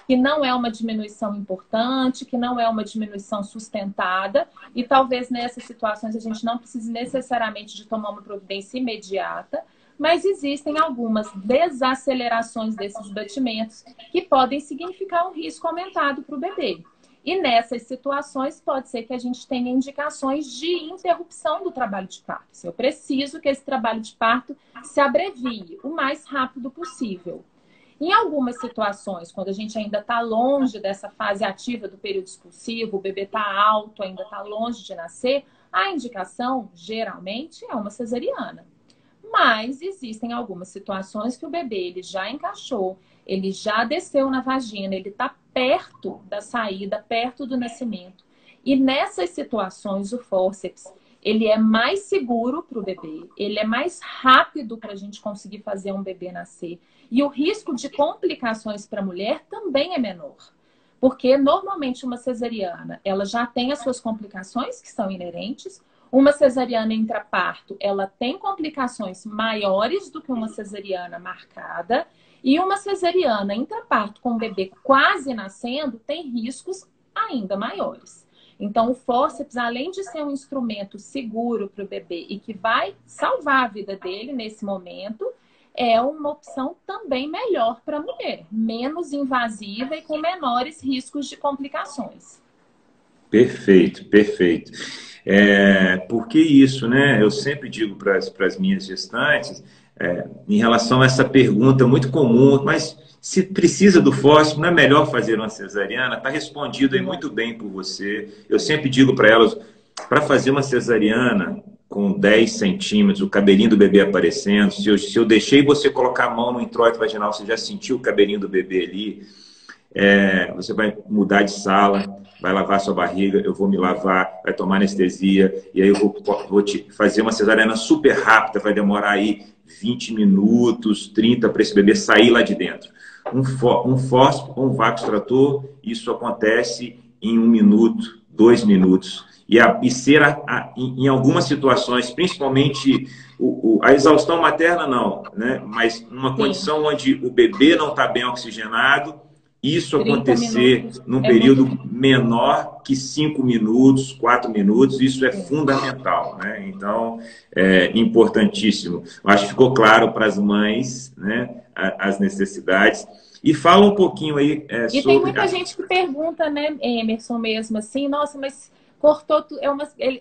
que não é uma diminuição importante, que não é uma diminuição sustentada, e talvez nessas situações a gente não precise necessariamente de tomar uma providência imediata, mas existem algumas desacelerações desses batimentos que podem significar um risco aumentado para o bebê. E nessas situações pode ser que a gente tenha indicações de interrupção do trabalho de parto. Eu preciso que esse trabalho de parto se abrevie o mais rápido possível. Em algumas situações, quando a gente ainda está longe dessa fase ativa do período expulsivo, o bebê está alto, ainda está longe de nascer, a indicação geralmente é uma cesariana. Mas existem algumas situações que o bebê ele já encaixou, ele já desceu na vagina, ele está perto da saída, perto do nascimento. E nessas situações, o fórceps, ele é mais seguro para o bebê, ele é mais rápido para a gente conseguir fazer um bebê nascer. E o risco de complicações para a mulher também é menor. Porque normalmente uma cesariana, ela já tem as suas complicações que são inerentes. Uma cesariana intraparto, ela tem complicações maiores do que uma cesariana marcada. E uma cesariana intraparto com o bebê quase nascendo tem riscos ainda maiores. Então, o fórceps, além de ser um instrumento seguro para o bebê e que vai salvar a vida dele nesse momento, é uma opção também melhor para a mulher, menos invasiva e com menores riscos de complicações. Perfeito, perfeito. Por que isso, né? Eu sempre digo para as minhas gestantes, em relação a essa pergunta muito comum, mas se precisa do fósforo, não é melhor fazer uma cesariana? Está respondido aí muito bem por você. Eu sempre digo para elas, para fazer uma cesariana com 10 centímetros, o cabelinho do bebê aparecendo, se eu deixei você colocar a mão no introito vaginal, você já sentiu o cabelinho do bebê ali, você vai mudar de sala, vai lavar sua barriga, eu vou me lavar, vai tomar anestesia, e aí eu vou te fazer uma cesariana super rápida, vai demorar aí 20 minutos, 30 para esse bebê sair lá de dentro. Um fósforo ou um vácuo extrator, isso acontece em 1 minuto, 2 minutos. E ser, em algumas situações, principalmente a exaustão materna, não, né? Mas numa condição onde o bebê não está bem oxigenado, isso acontecer num período menor que 5 minutos, 4 minutos, isso é fundamental, né? Então, é importantíssimo. Acho que ficou claro para as mães, né, as necessidades. E fala um pouquinho aí sobre... E tem muita gente que pergunta, né, Emerson, mesmo assim, nossa, mas cortou...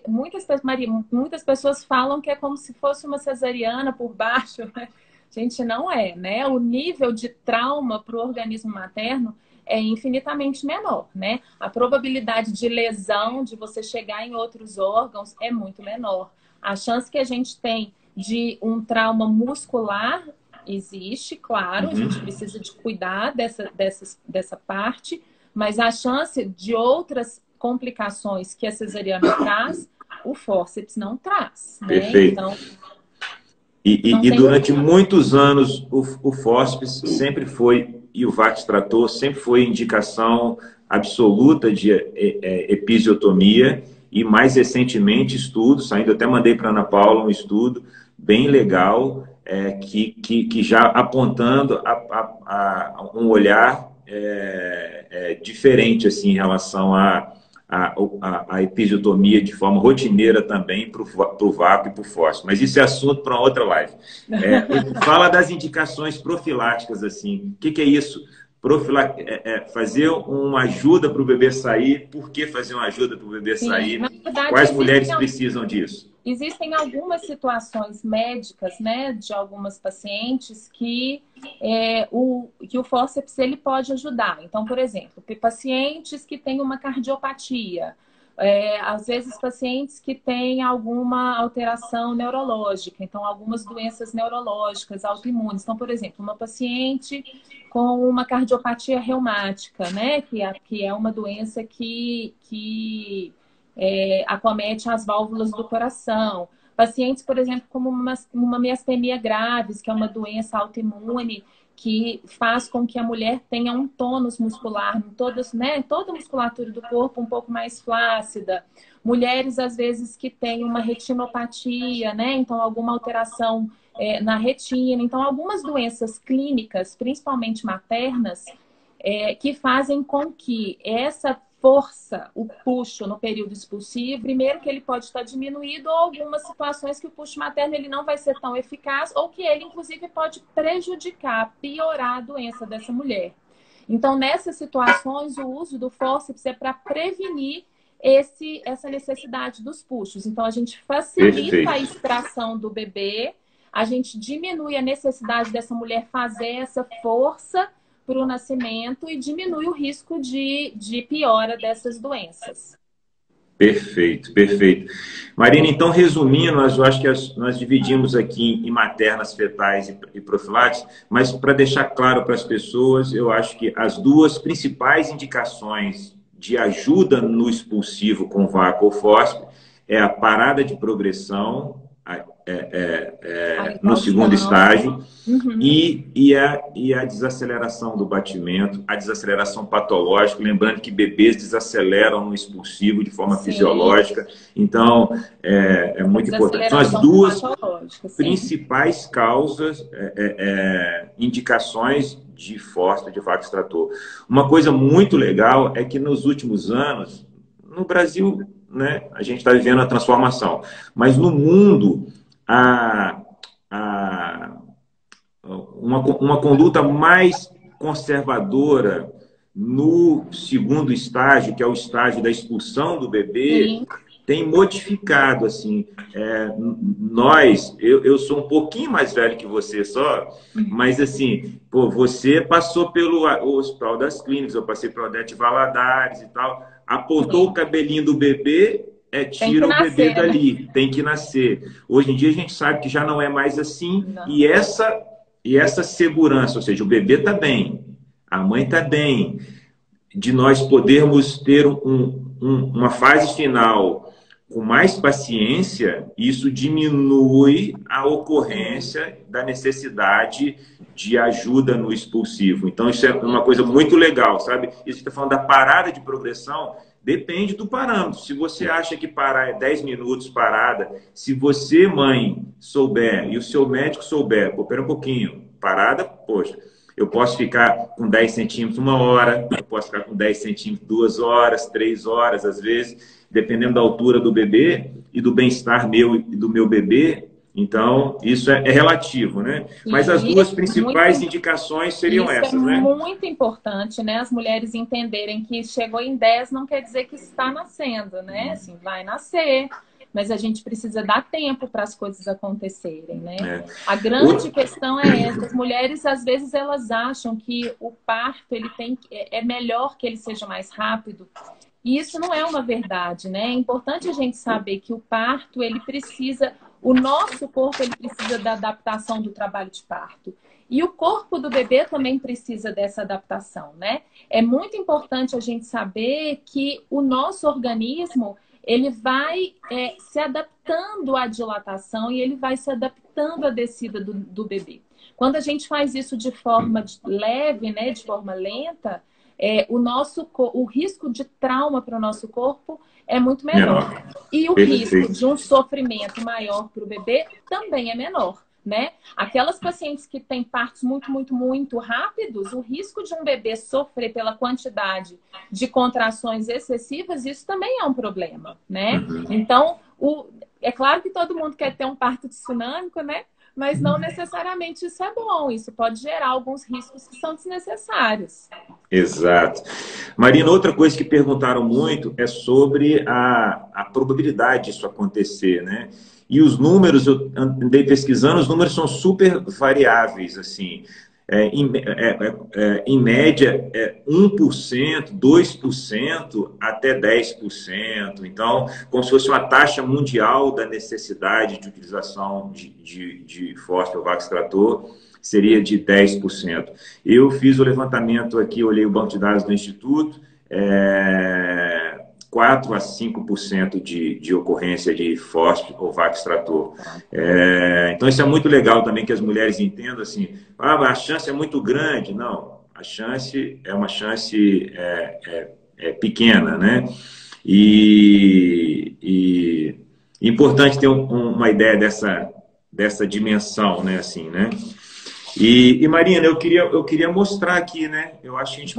muitas pessoas falam que é como se fosse uma cesariana por baixo, né? Gente, não é, né? O nível de trauma para o organismo materno é infinitamente menor, né? A probabilidade de lesão, de você chegar em outros órgãos, é muito menor. A chance que a gente tem de um trauma muscular Existe, claro, a gente precisa de cuidar dessa parte, mas a chance de outras complicações que a cesariana traz, o fórceps não traz, né? Perfeito. Então, E durante muitos anos, o fórceps sempre foi, e o Vax-Trator sempre foi indicação absoluta de episiotomia, e mais recentemente estudos, ainda até mandei para a Ana Paula um estudo bem legal, que já apontando a um olhar diferente assim, em relação a episiotomia de forma rotineira também para o vácuo e para o fósforo. Mas isso é assunto para outra live. Fala das indicações profiláticas, assim. O que é isso? Fazer uma ajuda para o bebê sair. Por que fazer uma ajuda para o bebê sair? Na verdade, quais mulheres precisam disso? Existem algumas situações médicas, né, de algumas pacientes que o fórceps ele pode ajudar. Então, por exemplo, pacientes que têm uma cardiopatia, às vezes pacientes que têm alguma alteração neurológica, então algumas doenças neurológicas autoimunes. Então, por exemplo, uma paciente com uma cardiopatia reumática, né, que é uma doença que acomete as válvulas do coração. Pacientes, por exemplo, como uma miastenia graves, que é uma doença autoimune, que faz com que a mulher tenha um tônus muscular, toda a musculatura do corpo um pouco mais flácida. Mulheres, às vezes, que têm uma retinopatia, né? Então, alguma alteração na retina. Então, algumas doenças clínicas, principalmente maternas, que fazem com que essa força, o puxo no período expulsivo, primeiro que ele pode estar diminuído ou algumas situações que o puxo materno ele não vai ser tão eficaz ou que ele, inclusive, pode prejudicar, piorar a doença dessa mulher. Então, nessas situações, o uso do fórceps é para prevenir essa necessidade dos puxos. Então, a gente facilita a extração do bebê, a gente diminui a necessidade dessa mulher fazer essa força para o nascimento e diminui o risco de piora dessas doenças. Perfeito, perfeito. Marina, então, resumindo, eu acho que nós dividimos aqui em maternas, fetais e profiláticas, mas para deixar claro para as pessoas, eu acho que as duas principais indicações de ajuda no expulsivo com vácuo ou fórceps é a parada de progressão no segundo estágio e a desaceleração do batimento, a desaceleração patológica, lembrando que bebês desaceleram no expulsivo de forma fisiológica, então é muito importante. São as duas principais causas, indicações de fórceps, de vácuo extrator. Uma coisa muito legal é que nos últimos anos, no Brasil, né, a gente está vivendo a transformação, mas no mundo uma conduta mais conservadora no segundo estágio, que é o estágio da expulsão do bebê, tem modificado, assim, eu sou um pouquinho mais velho que você só, mas assim, você passou pelo Hospital das Clínicas, eu passei pelo Odete Valadares e tal, apontou o cabelinho do bebê, tira o bebê dali, tem que nascer. Hoje em dia a gente sabe que já não é mais assim, e essa segurança, ou seja, o bebê está bem, a mãe está bem, de nós podermos ter uma fase final com mais paciência, isso diminui a ocorrência da necessidade de ajuda no expulsivo. Então, isso é uma coisa muito legal, sabe? Isso que está falando da parada de progressão, depende do parâmetro. Se você acha que parar é 10 minutos parada, se você, mãe, souber e o seu médico souber, pera um pouquinho, parada, poxa, eu posso ficar com 10 centímetros 1 hora, eu posso ficar com 10 centímetros 2 horas, 3 horas, às vezes, dependendo da altura do bebê e do bem-estar meu e do meu bebê. Então, isso é relativo, né? Mas as duas principais indicações seriam essas, né? É muito importante, né? As mulheres entenderem que chegou em 10 não quer dizer que está nascendo, né? Assim, vai nascer, mas a gente precisa dar tempo para as coisas acontecerem, né? A grande questão é essa. As mulheres, às vezes, elas acham que o parto é melhor que ele seja mais rápido. E isso não é uma verdade, né? É importante a gente saber que o parto, o nosso corpo, ele precisa da adaptação do trabalho de parto. E o corpo do bebê também precisa dessa adaptação, né? É muito importante a gente saber que o nosso organismo, ele vai se adaptando à dilatação e ele vai se adaptando à descida do bebê. Quando a gente faz isso de forma leve, né, de forma lenta, o risco de trauma para o nosso corpo é muito menor. E o risco de um sofrimento maior para o bebê também é menor, né? Aquelas pacientes que têm partos muito rápidos, o risco de um bebê sofrer pela quantidade de contrações excessivas, isso também é um problema, né? Então, é claro que todo mundo quer ter um parto tsunâmico, né? Mas não necessariamente isso é bom. Isso pode gerar alguns riscos que são desnecessários. Exato. Marina, outra coisa que perguntaram muito é sobre a probabilidade disso acontecer, né? E os números, eu andei pesquisando, os números são super variáveis, assim. Em média, 1%, 2% até 10%. Então, como se fosse uma taxa mundial da necessidade de utilização de fósforo ou Vax-Trator, seria de 10%. Eu fiz o levantamento aqui, olhei o banco de dados do Instituto, 4 a 5% de ocorrência de fósforo ou Vax-Trator. Então, isso é muito legal também que as mulheres entendam assim, a chance é muito grande. Não, a chance é uma chance pequena, né? E importante ter uma ideia dessa dimensão, né? Assim, né? E Marina, eu queria mostrar aqui, né? Eu acho que a gente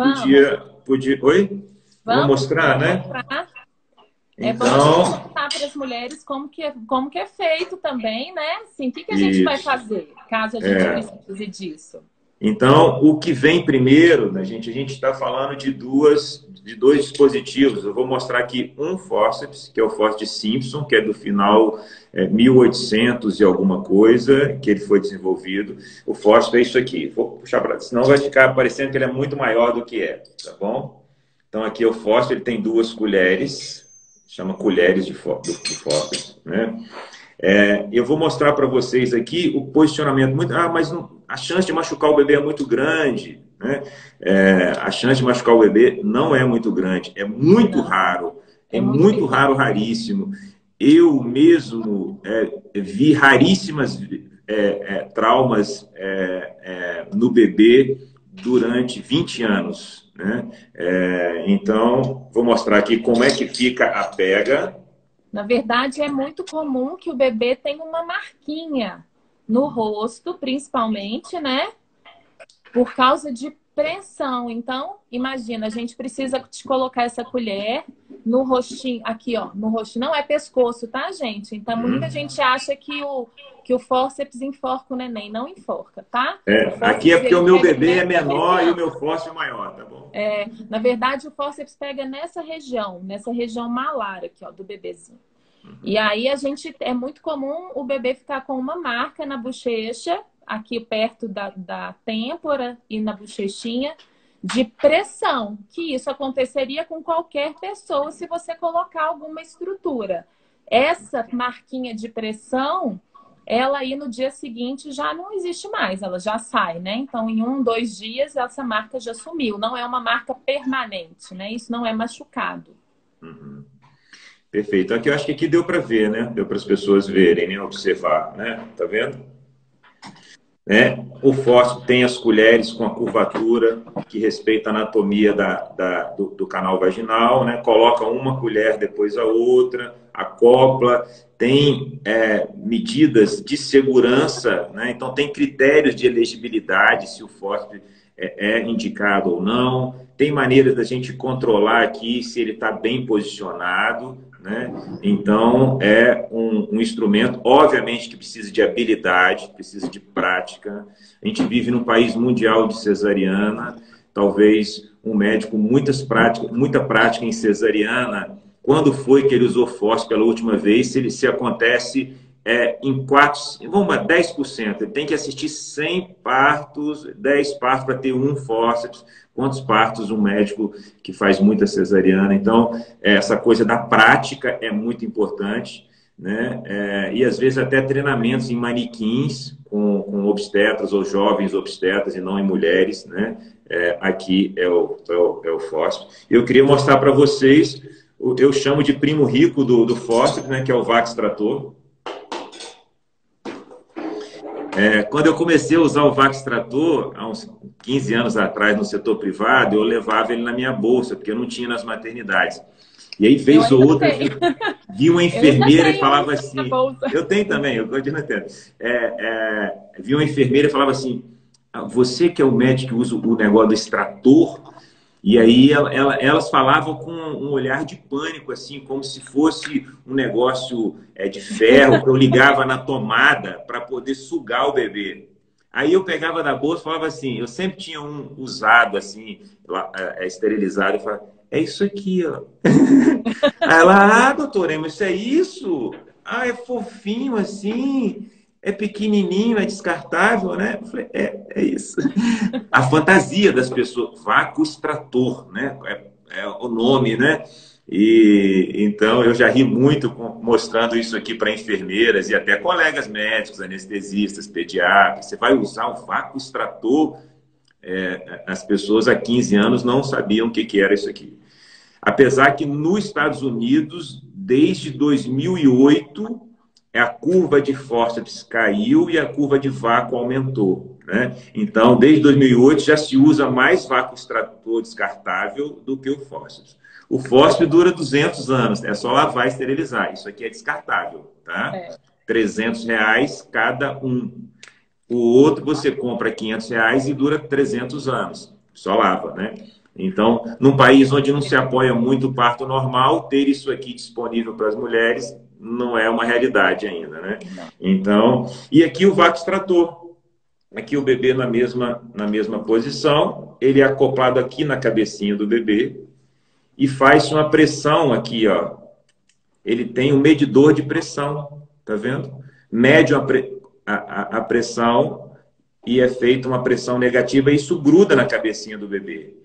podia... Oi? Vamos mostrar, né? Mostrar. Então... É bom mostrar para as mulheres como que é feito também, né? Assim, o que a gente vai fazer caso a gente precise disso? Então, o que vem primeiro, né, gente? A gente está falando de dois dispositivos. Eu vou mostrar aqui um fórceps, que é o fórceps Simpson, que é do final 1800 e alguma coisa, que ele foi desenvolvido. O fórceps é isso aqui. Vou puxar para lá, senão vai ficar parecendo que ele é muito maior do que é, tá bom? Então, aqui é o fórceps, ele tem 2 colheres, chama colheres do fórceps, né? Eu vou mostrar para vocês aqui o posicionamento. Mas a chance de machucar o bebê é muito grande, né? A chance de machucar o bebê não é muito grande, é muito raro. É muito raro, raríssimo. Eu mesmo vi raríssimas traumas no bebê durante 20 anos. Né? Então, vou mostrar aqui como é que fica a pega. Na verdade, é muito comum que o bebê tenha uma marquinha no rosto, principalmente, né? Por causa de pressão. Então, imagina, a gente precisa te colocar essa colher no rostinho, aqui, ó, no rostinho. Não é pescoço, tá, gente? Então, muita gente acha que o fórceps enforca o neném. Não enforca, tá? Aqui é porque o meu bebê é menor e o meu fórceps é maior, tá bom? Na verdade, o fórceps pega nessa região malar aqui, ó, do bebezinho. E aí é muito comum o bebê ficar com uma marca na bochecha, aqui perto da têmpora e na bochechinha, de pressão, que isso aconteceria com qualquer pessoa se você colocar alguma estrutura. Essa marquinha de pressão, ela aí no dia seguinte já não existe mais, ela já sai, né? Então, em 1, 2 dias, essa marca já sumiu. Não é uma marca permanente, né? Isso não é machucado. Perfeito. Aqui eu acho que aqui deu para ver, né? Deu para as pessoas verem, né? Observar, né? Tá vendo? O fórceps tem as colheres com a curvatura que respeita a anatomia do canal vaginal, né? Coloca uma colher, depois a outra, acopla, tem medidas de segurança, né? Então tem critérios de elegibilidade se o fórceps é indicado ou não, tem maneiras da gente controlar aqui se ele está bem posicionado, né? Então, é um instrumento, obviamente, que precisa de habilidade, precisa de prática. A gente vive num país mundial de cesariana, talvez um médico com muita prática em cesariana, quando foi que ele usou fórceps pela última vez, se acontece em 10%. Ele tem que assistir 100 partos, 10 partos para ter um fórceps. Quantos partos um médico que faz muita cesariana? Então, essa coisa da prática é muito importante. né? E às vezes até treinamentos em manequins com obstetras ou jovens obstetras e não em mulheres, né? Aqui é o fórceps. Eu queria mostrar para vocês, eu chamo de primo rico do fórceps, né? Que é o Vax Trator. Quando eu comecei a usar o Vax Trator, há uns 15 anos atrás, no setor privado, eu levava ele na minha bolsa, porque eu não tinha nas maternidades. E aí, vez ou outra, vi uma enfermeira e falava assim... Eu tenho também, eu continuo tendo. Vi uma enfermeira e falava assim, você que é o médico que usa o negócio do extrator... E aí elas falavam com um olhar de pânico, assim, como se fosse um negócio de ferro que eu ligava na tomada para poder sugar o bebê. Aí eu pegava da bolsa e falava assim, eu sempre tinha um usado, assim, esterilizado, e falava, é isso aqui, ó. Aí ela, doutora, mas isso é isso? É fofinho, assim... É pequenininho, é descartável, né? Eu falei, é isso. A fantasia das pessoas, vácuo extrator, né? É o nome, né? E então eu já ri muito mostrando isso aqui para enfermeiras e até colegas médicos, anestesistas, pediatras. Você vai usar o vácuo extrator? As pessoas há 15 anos não sabiam o que era isso aqui. Apesar que nos Estados Unidos, desde 2008, a curva de fórceps caiu e a curva de vácuo aumentou, né? Então, desde 2008 já se usa mais vácuo extrator descartável do que o fórceps. O fórceps dura 200 anos, é só lavar e esterilizar. Isso aqui é descartável, tá? R$300 cada um. O outro você compra R$500 e dura 300 anos. Só lava, né? Então, num país onde não se apoia muito o parto normal, ter isso aqui disponível para as mulheres não é uma realidade ainda, né? Então, e aqui o Vax Trator. Aqui o bebê na mesma posição, ele é acoplado aqui na cabecinha do bebê e faz uma pressão aqui, ó. Ele tem um medidor de pressão, tá vendo? Mede a pressão e é feita uma pressão negativa e isso gruda na cabecinha do bebê.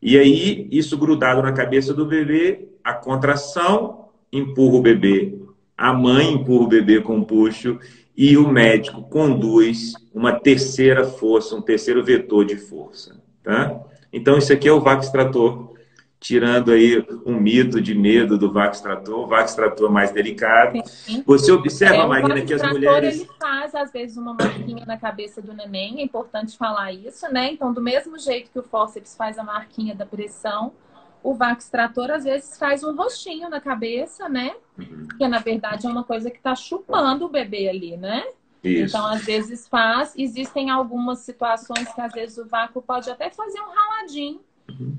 E aí, isso grudado na cabeça do bebê, a contração empurra o bebê, a mãe empurra o bebê com um puxo e o médico conduz uma terceira força, um terceiro vetor de força, tá? Então, isso aqui é o Vax Trator, tirando aí um mito de medo do Vax Trator, o Vax Trator mais delicado. Sim. Você observa, Marina, que as mulheres... Ele faz, às vezes, uma marquinha na cabeça do neném, é importante falar isso, né? Então, do mesmo jeito que o fórceps faz a marquinha da pressão, o Vax Trator, às vezes, faz um rostinho na cabeça, né? Que, na verdade, é uma coisa que está chupando o bebê ali, né? Isso. Então, às vezes faz. Existem algumas situações que, às vezes, o vácuo pode até fazer um raladinho.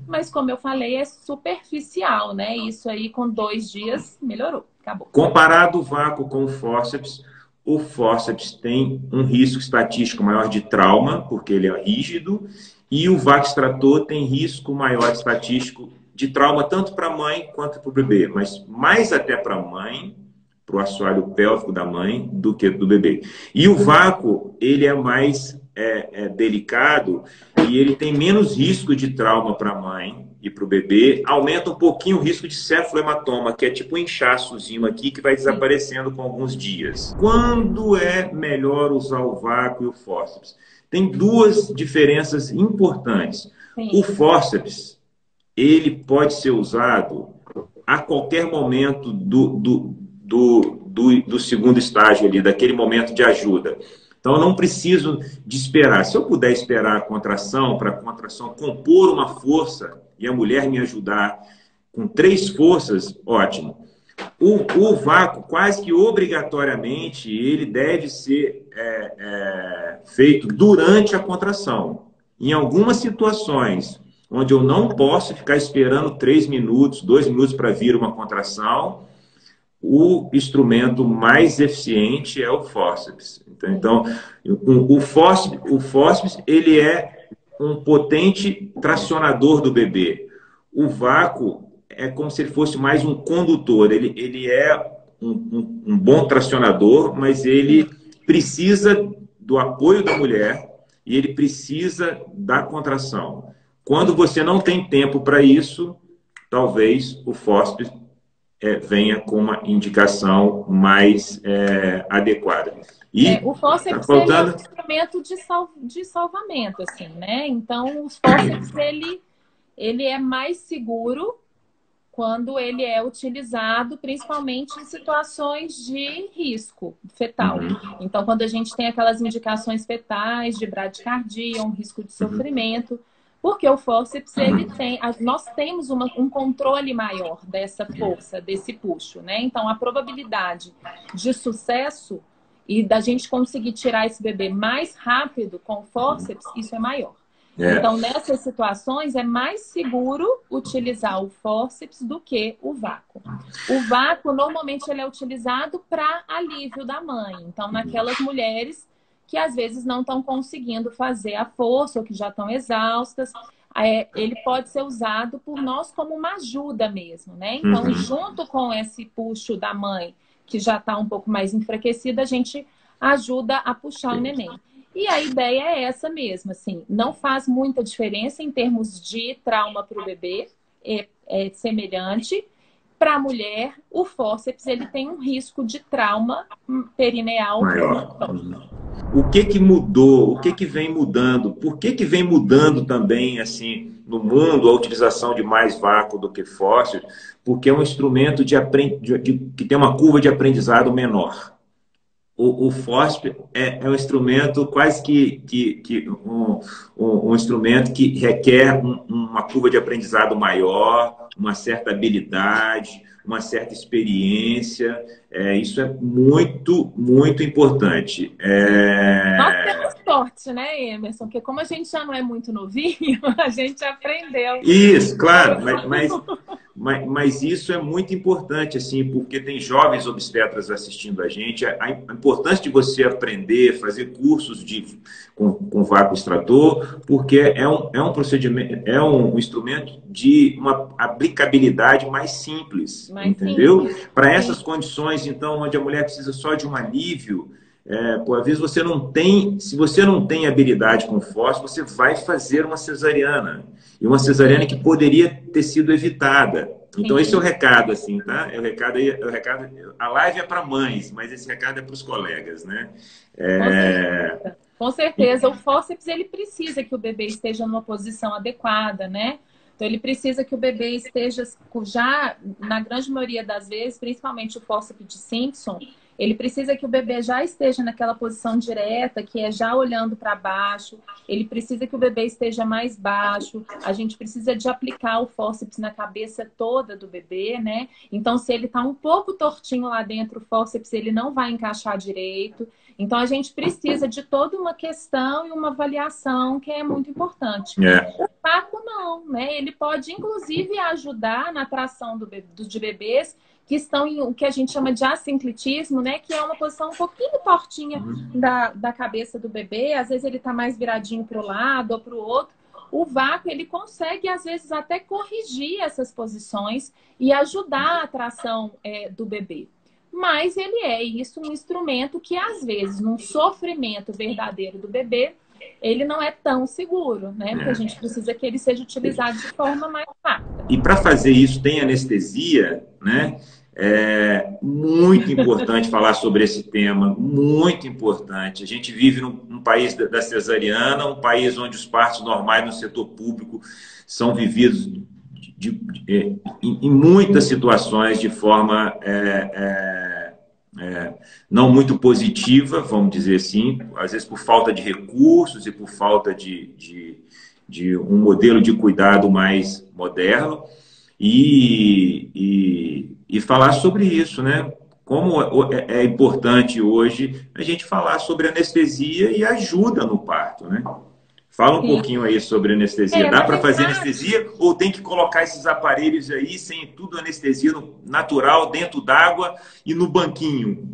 Mas, como eu falei, é superficial, né? Isso aí, com 2 dias, melhorou. Acabou. Comparado o vácuo com o fórceps tem um risco estatístico maior de trauma, porque ele é rígido, e o Vax Trator tem risco maior estatístico de trauma tanto para a mãe quanto para o bebê, mas mais até para a mãe, para o assoalho pélvico da mãe, do que do bebê. E o vácuo, ele é mais delicado e ele tem menos risco de trauma para a mãe e para o bebê, aumenta um pouquinho o risco de cefalohematoma, que é tipo um inchaçozinho aqui que vai desaparecendo com alguns dias. Quando é melhor usar o vácuo e o fórceps? Tem 2 diferenças importantes. Sim. O fórceps, ele pode ser usado a qualquer momento do segundo estágio ali, daquele momento de ajuda. Então, eu não preciso de esperar. Se eu puder esperar a contração, para a contração compor uma força e a mulher me ajudar com 3 forças, ótimo. O vácuo, quase que obrigatoriamente, ele deve ser feito durante a contração. Em algumas situações, onde eu não posso ficar esperando 3 minutos, 2 minutos para vir uma contração, o instrumento mais eficiente é o fórceps. Então, o fórceps ele é um potente tracionador do bebê. O vácuo é como se ele fosse mais um condutor. Ele é um bom tracionador, mas ele precisa do apoio da mulher e ele precisa da contração. Quando você não tem tempo para isso, talvez o fórceps venha com uma indicação mais adequada. E o fórceps tá faltando... ele é um instrumento de salvamento, assim, né? Então, os fórceps, ele é mais seguro quando ele é utilizado principalmente em situações de risco fetal. Então, quando a gente tem aquelas indicações fetais de bradicardia, um risco de sofrimento, porque o fórceps, nós temos um controle maior dessa força, desse puxo, né? Então, a probabilidade de sucesso e da gente conseguir tirar esse bebê mais rápido com o fórceps, isso é maior. Então, nessas situações, é mais seguro utilizar o fórceps do que o vácuo. O vácuo, normalmente, ele é utilizado para alívio da mãe. Então, naquelas mulheres que, às vezes, não estão conseguindo fazer a força ou que já estão exaustas, ele pode ser usado por nós como uma ajuda mesmo, né? Então, junto com esse puxo da mãe, que já está um pouco mais enfraquecida, a gente ajuda a puxar o neném. E a ideia é essa mesmo, assim, não faz muita diferença em termos de trauma para o bebê, é semelhante. Para a mulher, o fórceps ele tem um risco de trauma perineal maior. O que mudou? O que vem mudando? Por que vem mudando também, assim, no mundo, a utilização de mais vácuo do que fórceps? Porque é um instrumento que tem uma curva de aprendizado menor. O fórceps é um instrumento quase um instrumento que requer uma curva de aprendizado maior, uma certa habilidade, uma certa experiência. Isso é muito, muito importante. Nós temos sorte, né, Emerson? Porque como a gente já não é muito novinho, a gente aprendeu. Isso, claro, mas isso é muito importante, assim, porque tem jovens obstetras assistindo a gente. A importância de você aprender, fazer cursos com vácuo extrator, porque é um procedimento, é um instrumento de uma aplicabilidade mais simples, entendeu? Para essas condições, então, onde a mulher precisa só de um alívio, às vezes você não tem, se você não tem habilidade com fórceps, você vai fazer uma cesariana. E uma cesariana que poderia ter sido evitada. Então, esse é o recado, assim, tá? A live é para mães, mas esse recado é para os colegas, né? Com certeza. O fórceps, ele precisa que o bebê esteja numa posição adequada, né? Então, ele precisa que o bebê esteja já, na grande maioria das vezes, principalmente o fórceps de Simpson, ele precisa que o bebê já esteja naquela posição direta, que é já olhando para baixo. Ele precisa que o bebê esteja mais baixo. A gente precisa de aplicar o fórceps na cabeça toda do bebê, né? Então, se ele está um pouco tortinho lá dentro, o fórceps ele não vai encaixar direito. Então, a gente precisa de toda uma questão e uma avaliação que é muito importante. O vácuo não, né? Ele pode, inclusive, ajudar na tração de bebês que estão em o que a gente chama de assinclitismo, né? Que é uma posição um pouquinho tortinha da cabeça do bebê. Às vezes ele está mais viradinho para o lado ou para o outro. O vácuo, ele consegue, às vezes, até corrigir essas posições e ajudar a tração do bebê. Mas ele um instrumento que, às vezes, num sofrimento verdadeiro do bebê, ele não é tão seguro, né? Porque a gente precisa que ele seja utilizado de forma mais rápida. E para fazer isso tem anestesia, né? É muito importante falar sobre esse tema, muito importante. A gente vive num país da cesariana, um país onde os partos normais no setor público são vividos em muitas situações de forma não muito positiva, vamos dizer assim, às vezes por falta de recursos e por falta de um modelo de cuidado mais moderno. E falar sobre isso, né? Como é importante hoje a gente falar sobre anestesia e ajuda no parto, né? Fala um pouquinho aí sobre anestesia. Dá para fazer anestesia ou tem que colocar esses aparelhos aí, sem tudo anestesia natural, dentro d'água e no banquinho?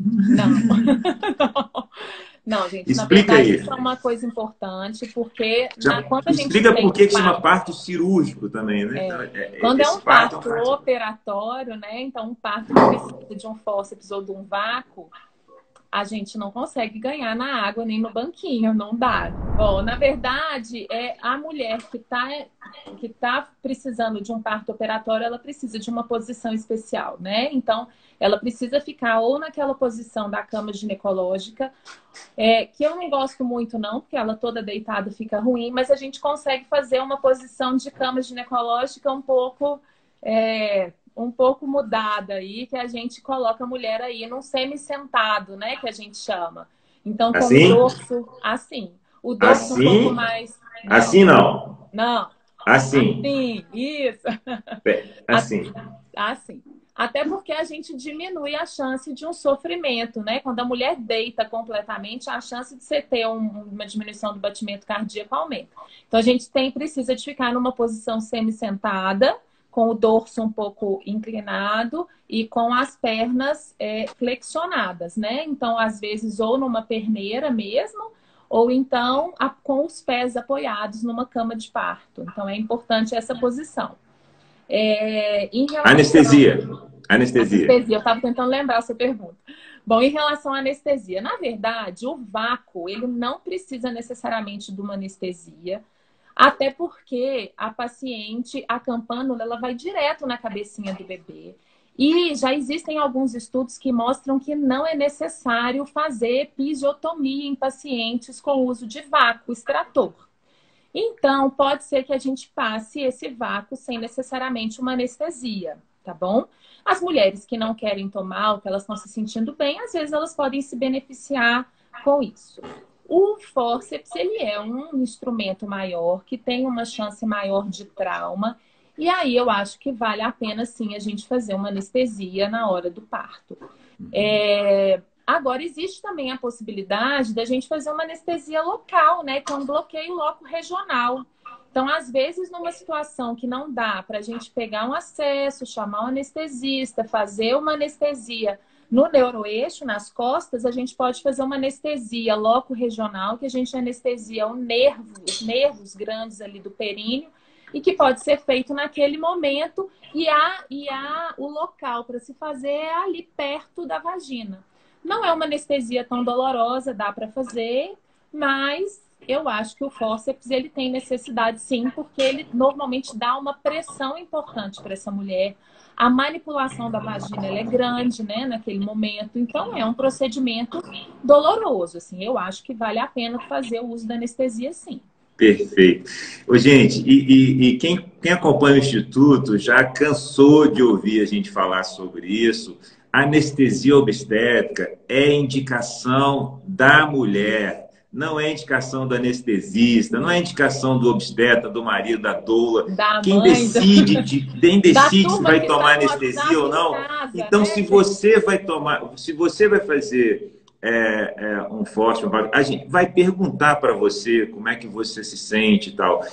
Não, gente, explica na verdade, aí. Isso é uma coisa importante, porque quando a gente explica por que chama parto cirúrgico também, né? Quando é um parto operatório, né? Então, um parto que precisa de um fórceps ou de um vácuo, a gente não consegue ganhar na água nem no banquinho, não dá. Bom, na verdade, a mulher que tá precisando de um parto operatório, ela precisa de uma posição especial, né? Então, ela precisa ficar ou naquela posição da cama ginecológica, que eu não gosto muito não, porque ela toda deitada fica ruim, mas a gente consegue fazer uma posição de cama ginecológica um pouco mudada aí, que a gente coloca a mulher aí num semi-sentado, né, que a gente chama. Então, com o Assim? dorso, assim. O dorso um pouco Assim? mais... Não, Assim não. não. Assim. Assim, isso. Assim. Assim. Até porque a gente diminui a chance de um sofrimento, né? Quando a mulher deita completamente, a chance de você ter uma diminuição do batimento cardíaco aumenta. Então, a gente precisa de ficar numa posição semi-sentada, com o dorso um pouco inclinado e com as pernas flexionadas, né? Então, às vezes, ou numa perneira mesmo, ou então com os pés apoiados numa cama de parto. Então, é importante essa posição. Anestesia. Anestesia. Anestesia, eu estava tentando lembrar a sua pergunta. Bom, em relação à anestesia, na verdade, o vácuo, ele não precisa necessariamente de uma anestesia, até porque a paciente, a campânula, ela vai direto na cabecinha do bebê. E já existem alguns estudos que mostram que não é necessário fazer episiotomia em pacientes com uso de vácuo extrator. Então, pode ser que a gente passe esse vácuo sem necessariamente uma anestesia, tá bom? As mulheres que não querem tomar ou que elas estão se sentindo bem, às vezes elas podem se beneficiar com isso. O fórceps, ele é um instrumento maior, que tem uma chance maior de trauma. E aí eu acho que vale a pena, sim, a gente fazer uma anestesia na hora do parto. Agora, existe também a possibilidade da gente fazer uma anestesia local, né? Que é um bloqueio loco regional. Então, às vezes, numa situação que não dá para a gente pegar um acesso, chamar um anestesista, fazer uma anestesia no neuroeixo, nas costas, a gente pode fazer uma anestesia loco-regional, que a gente anestesia os nervos grandes ali do períneo, e que pode ser feito naquele momento, e o local para se fazer é ali perto da vagina. Não é uma anestesia tão dolorosa, dá para fazer, mas eu acho que o fórceps ele tem necessidade sim, porque ele normalmente dá uma pressão importante para essa mulher. A manipulação da vagina ela é grande, né, naquele momento. Então, é um procedimento doloroso, assim. Eu acho que vale a pena fazer o uso da anestesia, sim. Perfeito. Ô, gente, quem acompanha o Instituto já cansou de ouvir a gente falar sobre isso. A anestesia obstétrica é indicação da mulher. Não é indicação do anestesista, não é indicação do obstetra, do marido, da doula. Quem decide se vai tomar anestesia ou não. Então, se você vai fazer um fósforo, a gente vai perguntar para você como é que você se sente e tal.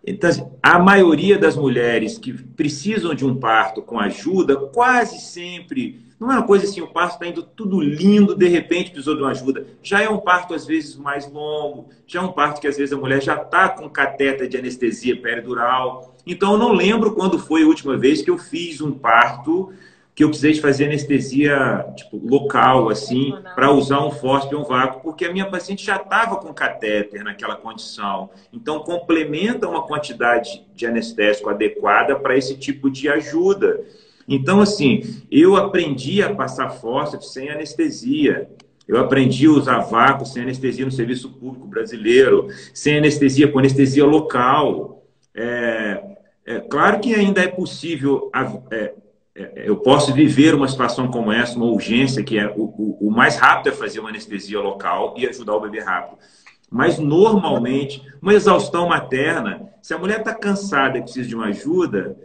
Então, a maioria das mulheres que precisam de um parto com ajuda, quase sempre, não é uma coisa assim, o parto está indo tudo lindo, de repente precisou de uma ajuda. Já é um parto, às vezes, mais longo, já é um parto que, às vezes, a mulher já está com catéter de anestesia peridural. Então, eu não lembro quando foi a última vez que eu fiz um parto que eu precisei de fazer anestesia tipo, local, assim, para usar um fórceps e um vácuo, porque a minha paciente já estava com catéter naquela condição. Então, complementa uma quantidade de anestésico adequada para esse tipo de ajuda. Então, assim, eu aprendi a passar fórceps sem anestesia. Eu aprendi a usar vácuo sem anestesia no serviço público brasileiro, sem anestesia, com anestesia local. Claro que ainda é possível... eu posso viver uma situação como essa, uma urgência, que é o mais rápido é fazer uma anestesia local e ajudar o bebê rápido. Mas, normalmente, uma exaustão materna, se a mulher está cansada e precisa de uma ajuda,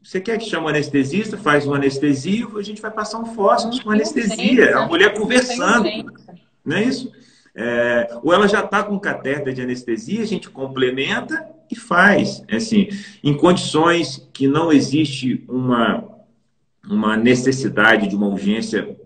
você quer que chame um anestesista, faz uma anestesia, a gente vai passar um fósforo com anestesia. A mulher conversando, não é isso? Ou ela já está com catéter de anestesia, a gente complementa e faz. Assim, em condições que não existe uma necessidade de uma urgência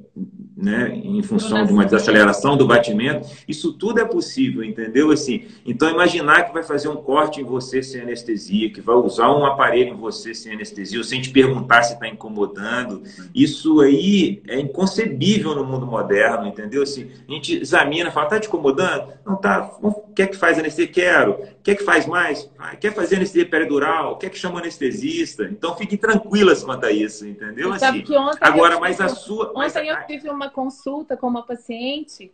né, em função de uma desaceleração do batimento, isso tudo é possível, entendeu? Assim, então, imaginar que vai fazer um corte em você sem anestesia, que vai usar um aparelho em você sem anestesia, ou sem te perguntar se está incomodando, isso aí é inconcebível no mundo moderno, entendeu? Assim, a gente examina, fala, está te incomodando? Não tá. Quer que faz anestesia? Quero. Quer que faz mais? Quer fazer anestesia peridural? Quer que chama anestesista? Então, fiquem tranquilas quanto a isso, entendeu? Assim, agora, mas a sua... Ontem eu tive uma consulta com uma paciente,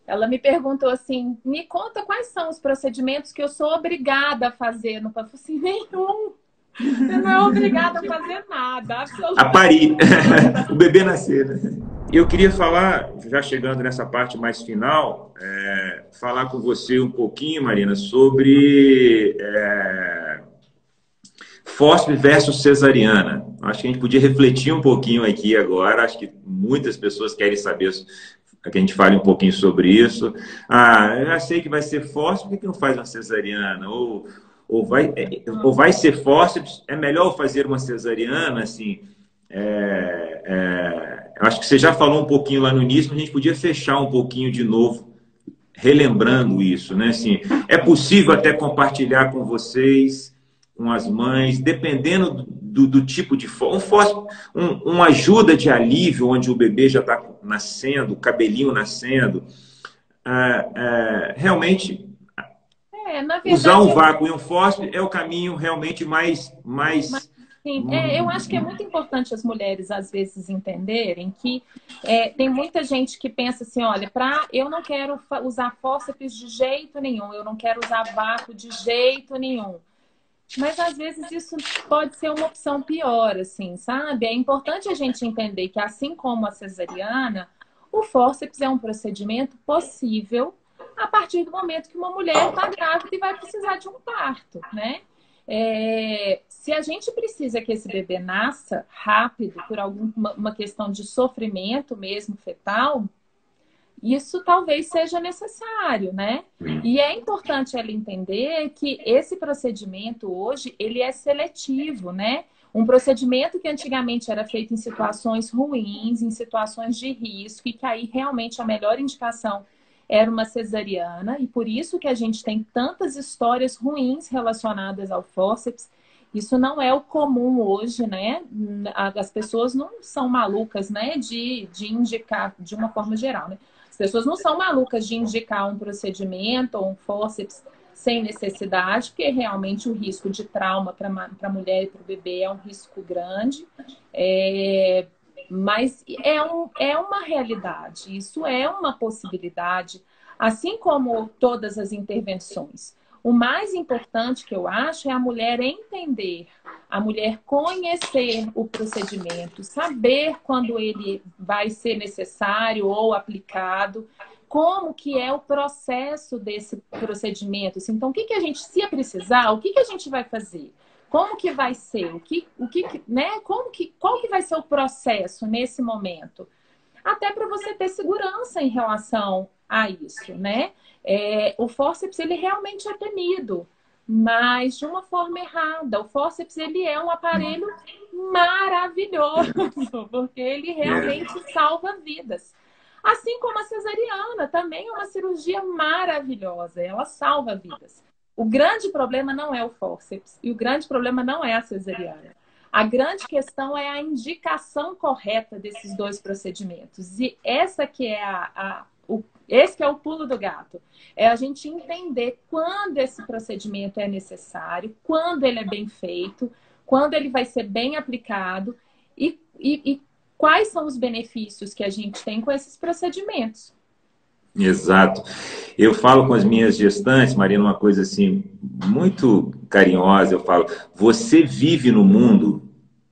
ela me perguntou assim, me conta quais são os procedimentos que eu sou obrigada a fazer no parto. Eu falei assim, nenhum. Você não é obrigada a fazer nada, absolutamente. A parir. O bebê nascer, né? Eu queria falar, já chegando nessa parte mais final, falar com você um pouquinho, Marina, sobre fórceps versus cesariana. Acho que a gente podia refletir um pouquinho aqui agora. Acho que muitas pessoas querem saber que a gente fale um pouquinho sobre isso. Ah, eu já sei que vai ser fórceps, por que não faz uma cesariana? Ou vai ser fórceps, é melhor fazer uma cesariana? Assim, acho que você já falou um pouquinho lá no início, mas a gente podia fechar um pouquinho de novo, relembrando isso, né? Assim, é possível até compartilhar com vocês, com as mães, dependendo do tipo de uma ajuda de alívio, onde o bebê já está nascendo, o cabelinho nascendo, realmente na verdade, usar um vácuo e um fórceps é o caminho realmente mais... Sim, eu acho que é muito importante as mulheres, às vezes, entenderem que tem muita gente que pensa assim, olha, eu não quero usar fórceps de jeito nenhum, eu não quero usar vácuo de jeito nenhum. Mas, às vezes, isso pode ser uma opção pior, assim, sabe? É importante a gente entender que, assim como a cesariana, o fórceps é um procedimento possível a partir do momento que uma mulher está grávida e vai precisar de um parto, né? Se a gente precisa que esse bebê nasça rápido por uma questão de sofrimento mesmo fetal, isso talvez seja necessário, né? E é importante ela entender que esse procedimento hoje, ele é seletivo, né? Um procedimento que antigamente era feito em situações ruins, em situações de risco, e que aí realmente a melhor indicação era uma cesariana, e por isso que a gente tem tantas histórias ruins relacionadas ao fórceps. Isso não é o comum hoje, né? As pessoas não são malucas, né? De indicar, de uma forma geral, né? As pessoas não são malucas de indicar um procedimento ou um fórceps sem necessidade, porque realmente o risco de trauma para a mulher e para o bebê é um risco grande. Mas é uma realidade, isso é uma possibilidade, assim como todas as intervenções. O mais importante que eu acho é a mulher entender, a mulher conhecer o procedimento, saber quando ele vai ser necessário ou aplicado, como que é o processo desse procedimento. Então, se precisar, o que a gente vai fazer? Como que vai ser? Né? Qual que vai ser o processo nesse momento? Até para você ter segurança em relação a isso, né? O fórceps, ele realmente é temido, mas de uma forma errada. O fórceps, ele é um aparelho maravilhoso, porque ele realmente salva vidas. Assim como a cesariana, também é uma cirurgia maravilhosa, ela salva vidas. O grande problema não é o fórceps e o grande problema não é a cesariana. A grande questão é a indicação correta desses dois procedimentos. E essa que é esse que é o pulo do gato. É a gente entender quando esse procedimento é necessário, quando ele é bem feito, quando ele vai ser bem aplicado e quais são os benefícios que a gente tem com esses procedimentos. Exato. Eu falo com as minhas gestantes, Marina, uma coisa assim, muito carinhosa. Eu falo, você vive no mundo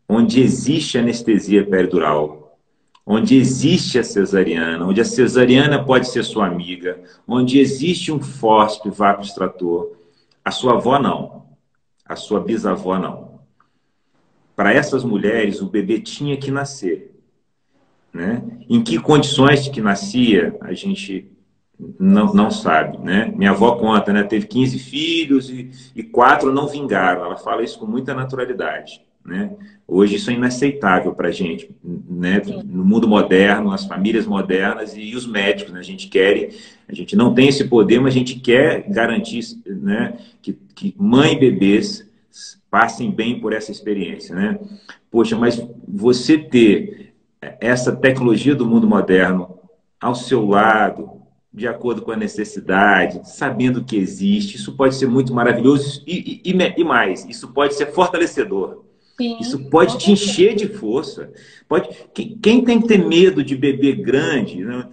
onde existe anestesia peridural, onde existe a cesariana, onde a cesariana pode ser sua amiga, onde existe um fórceps vácuo extrator. A sua avó não, a sua bisavó não. Para essas mulheres, o bebê tinha que nascer, né? Em que condições que nascia, a gente não sabe, né? Minha avó conta, né? Teve 15 filhos e 4 não vingaram. Ela fala isso com muita naturalidade, né? Hoje isso é inaceitável para a gente, né? No mundo moderno, as famílias modernas e os médicos, né? A gente não tem esse poder, mas a gente quer garantir, né, que mãe e bebês passem bem por essa experiência, né? Poxa, mas você ter essa tecnologia do mundo moderno ao seu lado, de acordo com a necessidade, sabendo que existe, isso pode ser muito maravilhoso e mais, isso pode ser fortalecedor. Sim, Isso pode te encher de força. Quem tem que ter medo de bebê grande? Né?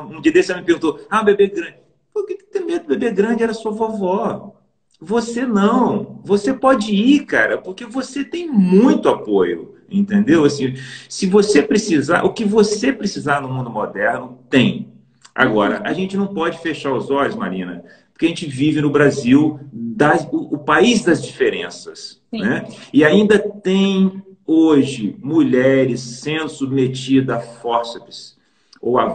Um dia desse ela me perguntou: bebê grande. Por que ter medo de bebê grande? Era sua vovó. Você não. Você pode ir, cara, porque você tem muito apoio. Entendeu? Assim, se você precisar, o que você precisar no mundo moderno, tem. Agora, a gente não pode fechar os olhos, Marina, porque a gente vive no Brasil, o país das diferenças. Né? E ainda tem hoje mulheres sendo submetidas a fórceps, ou a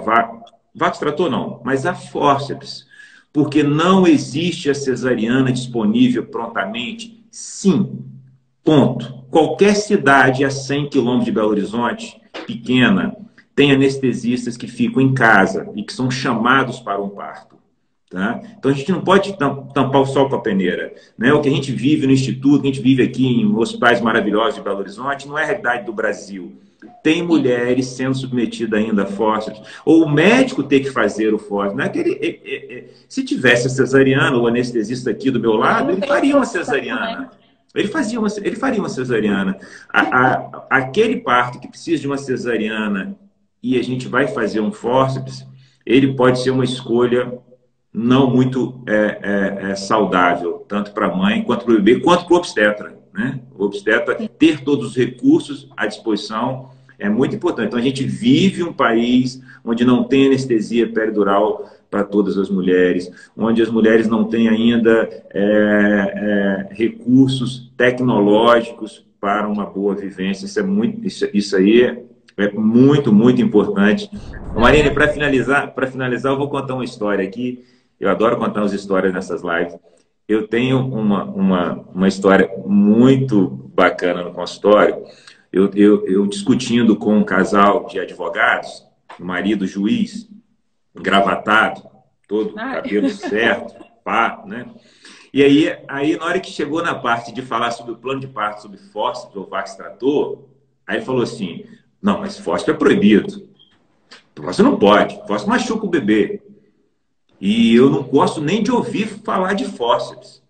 Vax-trator não, mas a fórceps, porque não existe a cesariana disponível prontamente. Sim, ponto. Qualquer cidade a 100 quilômetros de Belo Horizonte, pequena, tem anestesistas que ficam em casa e que são chamados para um parto. Tá? Então a gente não pode tampar o sol com a peneira. Né? O que a gente vive no Instituto, que a gente vive aqui em hospitais maravilhosos de Belo Horizonte, não é a realidade do Brasil. Tem mulheres sendo submetidas ainda a fórceps, ou o médico ter que fazer o fórceps. Não é que se tivesse a cesariana, o anestesista aqui do meu lado, ele faria uma cesariana. Ele faria uma cesariana. Aquele parto que precisa de uma cesariana e a gente vai fazer um fórceps, ele pode ser uma escolha não muito saudável, tanto para a mãe, quanto para o bebê, quanto para o obstetra. Né? O obstetra ter todos os recursos à disposição é muito importante. Então, a gente vive um país onde não tem anestesia peridural para todas as mulheres, onde as mulheres não têm ainda recursos tecnológicos para uma boa vivência. Isso aí é muito, muito importante. Marina, para finalizar, eu vou contar uma história aqui. Eu adoro contar umas histórias nessas lives. Eu tenho uma história muito bacana no consultório. Eu discutindo com um casal de advogados, o marido juiz, gravatado, todo cabelo certo, pá, né? E aí, na hora que chegou na parte de falar sobre o plano de parto, sobre fórceps ou Vax-trator, aí ele falou assim: não, mas fórceps é proibido. Você não pode. Fórceps machuca o bebê. E eu não gosto nem de ouvir falar de fórceps,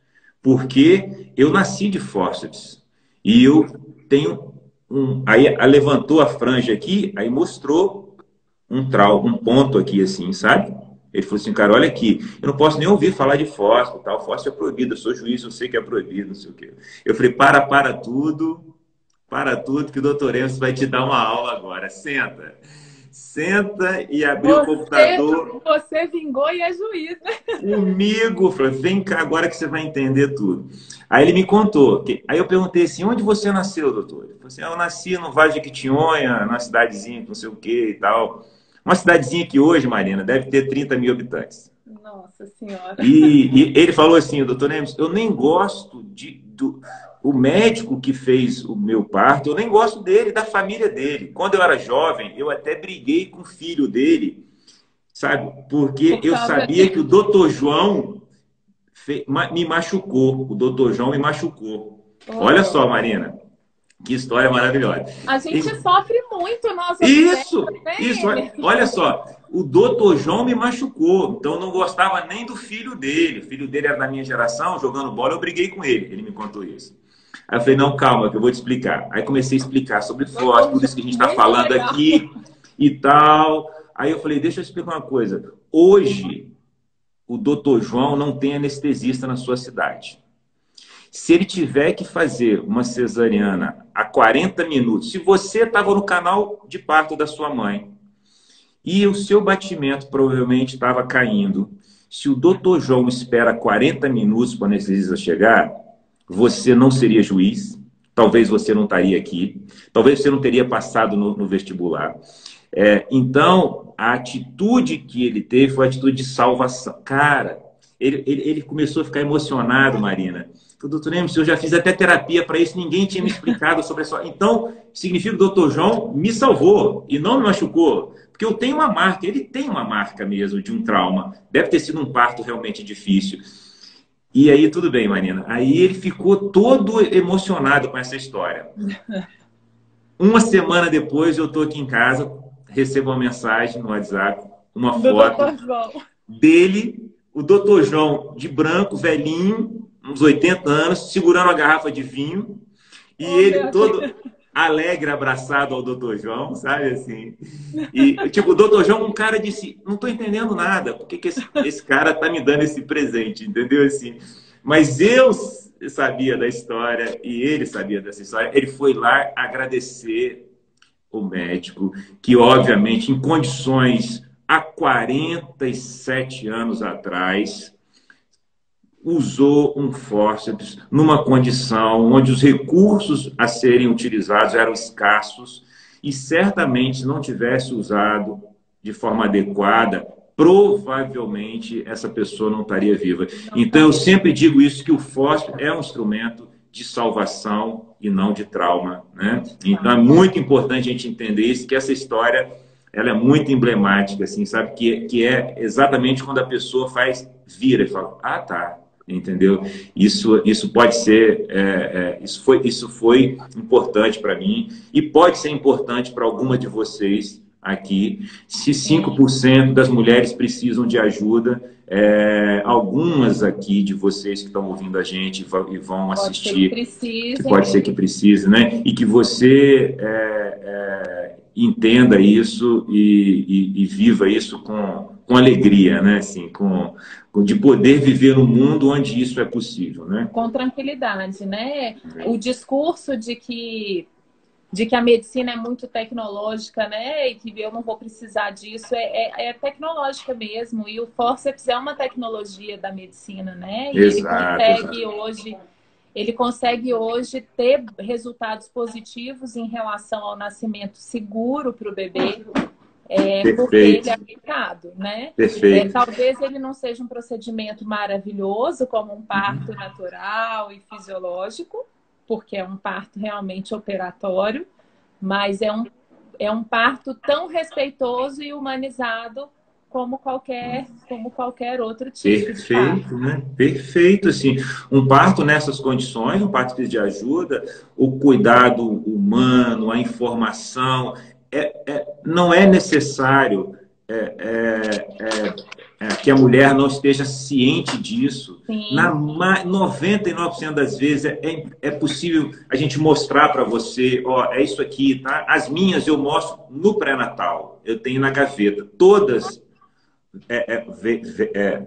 porque eu nasci de fórceps. E eu tenho Aí levantou a franja aqui, aí mostrou um ponto aqui, assim, sabe? Ele falou assim: cara, olha aqui, eu não posso nem ouvir falar de fórceps, tal. Fórceps é proibido, eu sou juiz, eu sei que é proibido, não sei o quê. Eu falei: para tudo, que o doutor Emerson vai te dar uma aula agora. Senta e abriu o computador. Você vingou e é juiz, né? Comigo. Falei: vem cá agora que você vai entender tudo. Aí ele me contou. Aí eu perguntei assim: onde você nasceu, doutor? Ele falou assim: eu nasci no Vale de Jequitinhonha, numa cidadezinha, não sei o que e tal. Uma cidadezinha que hoje, Marina, deve ter 30 mil habitantes. Nossa Senhora. E ele falou assim: doutor Emerson, eu nem gosto o médico que fez o meu parto, eu nem gosto dele, da família dele. Quando eu era jovem, eu até briguei com o filho dele, sabe? Porque eu sabia que o doutor João me machucou. O doutor João me machucou. Olha só, Marina, que história maravilhosa. A gente sofre muito, nossa. Isso. Olha só. O doutor João me machucou, então eu não gostava nem do filho dele. O filho dele era da minha geração, jogando bola, eu briguei com ele. Ele me contou isso. Aí eu falei: não, calma, que eu vou te explicar. Aí comecei a explicar sobre fórceps, tudo isso que a gente está falando aqui e tal. Aí eu falei: deixa eu explicar uma coisa. Hoje, o doutor João não tem anestesista na sua cidade. Se ele tiver que fazer uma cesariana a 40 minutos, se você estava no canal de parto da sua mãe e o seu batimento provavelmente estava caindo, se o doutor João espera 40 minutos para o anestesista chegar, você não seria juiz, talvez você não estaria aqui, talvez você não teria passado no vestibular. Então, a atitude que ele teve foi a atitude de salvação. Cara, ele começou a ficar emocionado, Marina. Doutor Emerson, eu já fiz até terapia para isso, ninguém tinha me explicado sobre isso. Então, significa que o doutor João me salvou e não me machucou. Porque eu tenho uma marca, ele tem uma marca mesmo de um trauma. Deve ter sido um parto realmente difícil. E aí, tudo bem, Marina. Aí ele ficou todo emocionado com essa história. Uma semana depois, eu estou aqui em casa, recebo uma mensagem no WhatsApp, uma foto dele, o doutor João de branco, velhinho, uns 80 anos, segurando uma garrafa de vinho, e ele todo alegre, abraçado ao doutor João, sabe assim? E, tipo, o doutor João, um cara disse, não estou entendendo nada, por que esse cara está me dando esse presente, entendeu? Assim, mas eu sabia da história e ele sabia dessa história, ele foi lá agradecer o médico, que obviamente em condições há 47 anos atrás usou um fórceps numa condição onde os recursos a serem utilizados eram escassos e certamente se não tivesse usado de forma adequada, provavelmente essa pessoa não estaria viva. Então eu sempre digo isso, que o fórceps é um instrumento de salvação e não de trauma, né? Então é muito importante a gente entender isso, que essa história ela é muito emblemática, assim, sabe? Que é exatamente quando a pessoa vira e fala, ah, tá, entendeu? Isso pode ser, isso foi importante para mim e pode ser importante para alguma de vocês aqui. Se 5% das mulheres precisam de ajuda, algumas aqui de vocês que estão ouvindo a gente e vão assistir, que pode ser que precise, né? E que você entenda isso e viva isso com alegria, né? Assim, de poder viver num mundo onde isso é possível, né? Com tranquilidade, né? O discurso de que a medicina é muito tecnológica, né? E que eu não vou precisar disso, é tecnológica mesmo. E o fórceps é uma tecnologia da medicina, né? E ele consegue hoje ter resultados positivos em relação ao nascimento seguro para o bebê, porque ele é aplicado, né? Talvez ele não seja um procedimento maravilhoso, como um parto natural e fisiológico, porque é um parto realmente operatório, mas é um parto tão respeitoso e humanizado como qualquer outro tipo de parto. Né? Perfeito, assim. Um parto nessas condições, um parto de ajuda, o cuidado humano, a informação, não é necessário que a mulher não esteja ciente disso. Sim. Na 99% das vezes é possível a gente mostrar para você, é isso aqui, tá? As minhas eu mostro no pré-natal, eu tenho na gaveta, todas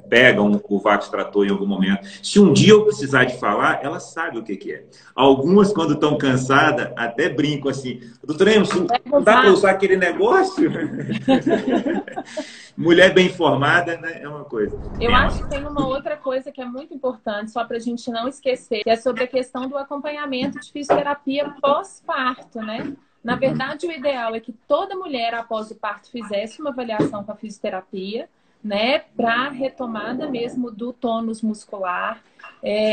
pegam o Vaxtrator em algum momento. Se um dia eu precisar de falar, ela sabe o que é. Algumas, quando estão cansadas, até brincam assim, doutor Emerson, não dá para usar aquele negócio? Mulher bem informada, né? É uma coisa. Eu acho que tem uma outra coisa que é muito importante, só para a gente não esquecer, que é sobre a questão do acompanhamento de fisioterapia pós-parto, né? Na verdade, o ideal é que toda mulher, após o parto, fizesse uma avaliação com a fisioterapia, né, para retomada mesmo do tônus muscular.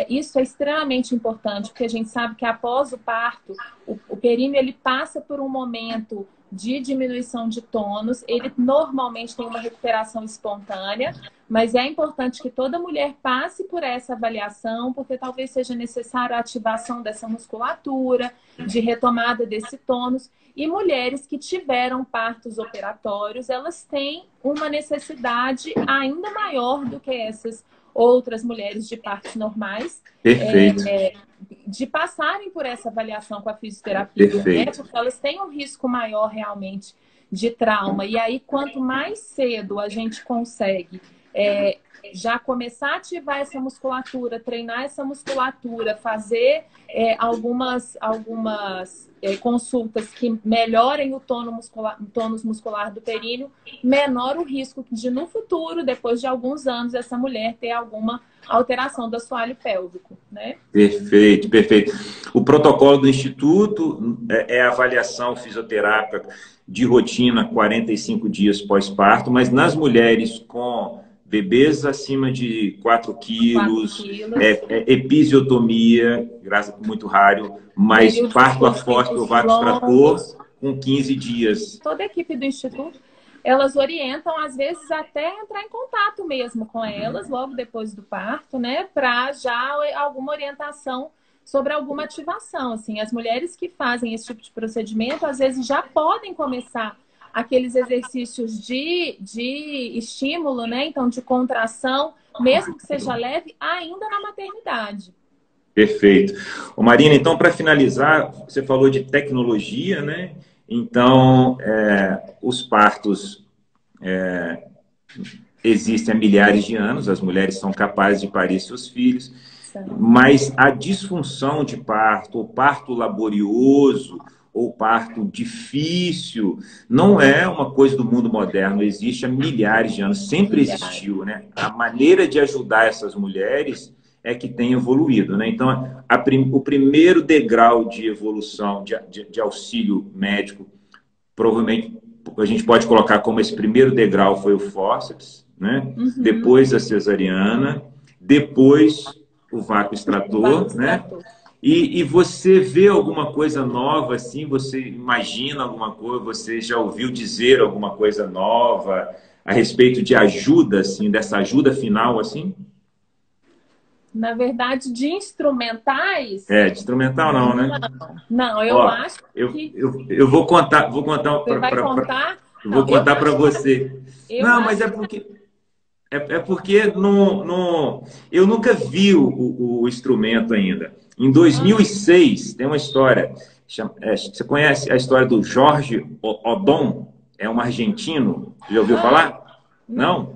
Isso é extremamente importante, porque a gente sabe que após o parto, o períneo ele passa por um momento de diminuição de tônus, ele normalmente tem uma recuperação espontânea, mas é importante que toda mulher passe por essa avaliação, porque talvez seja necessária a ativação dessa musculatura, de retomada desse tônus. E mulheres que tiveram partos operatórios, elas têm uma necessidade ainda maior do que essas outras mulheres de partos normais. Perfeito. De passarem por essa avaliação com a fisioterapia, né? Porque elas têm um risco maior realmente de trauma. E aí, quanto mais cedo a gente consegue já começar a ativar essa musculatura, treinar essa musculatura, fazer algumas consultas que melhorem o tônus muscular do períneo, menor o risco de, no futuro, depois de alguns anos, essa mulher ter alguma alteração do assoalho pélvico, né? Perfeito, perfeito. O protocolo do Instituto é a avaliação fisioterápica de rotina 45 dias pós-parto, mas nas mulheres com bebês acima de 4 quilos, 4 quilos. episiotomia, graças muito raro, mas Períodos parto a forte do vácuo extrator com 15 dias. Toda a equipe do Instituto, elas orientam, às vezes, até entrar em contato mesmo com elas, logo depois do parto, né? Para já alguma orientação sobre alguma ativação. Assim, as mulheres que fazem esse tipo de procedimento, às vezes, já podem começar aqueles exercícios de estímulo, né? Então, de contração, mesmo que seja leve, ainda na maternidade. Perfeito. Ô Marina, então, para finalizar, você falou de tecnologia, né? Então, os partos existem há milhares de anos, as mulheres são capazes de parir seus filhos, mas a disfunção de parto, o parto laborioso, ou parto difícil, não é uma coisa do mundo moderno, existe há milhares de anos, sempre existiu, né? A maneira de ajudar essas mulheres é que tem evoluído, né? Então, o primeiro degrau de evolução, de auxílio médico, provavelmente a gente pode colocar como esse primeiro degrau foi o fórceps, né? Depois a cesariana, depois o vácuo extrator, né? E você vê alguma coisa nova, assim? Você imagina alguma coisa? Você já ouviu dizer alguma coisa nova a respeito de ajuda, assim, dessa ajuda final, assim? Na verdade, de instrumentais... De instrumental não, né? Não, eu acho que... Eu vou contar... Você vai contar? Vou contar para você. Não, mas é porque... É porque eu nunca vi o instrumento ainda. Em 2006, tem uma história. Você conhece a história do Jorge Odon? É um argentino. Já ouviu falar? Não?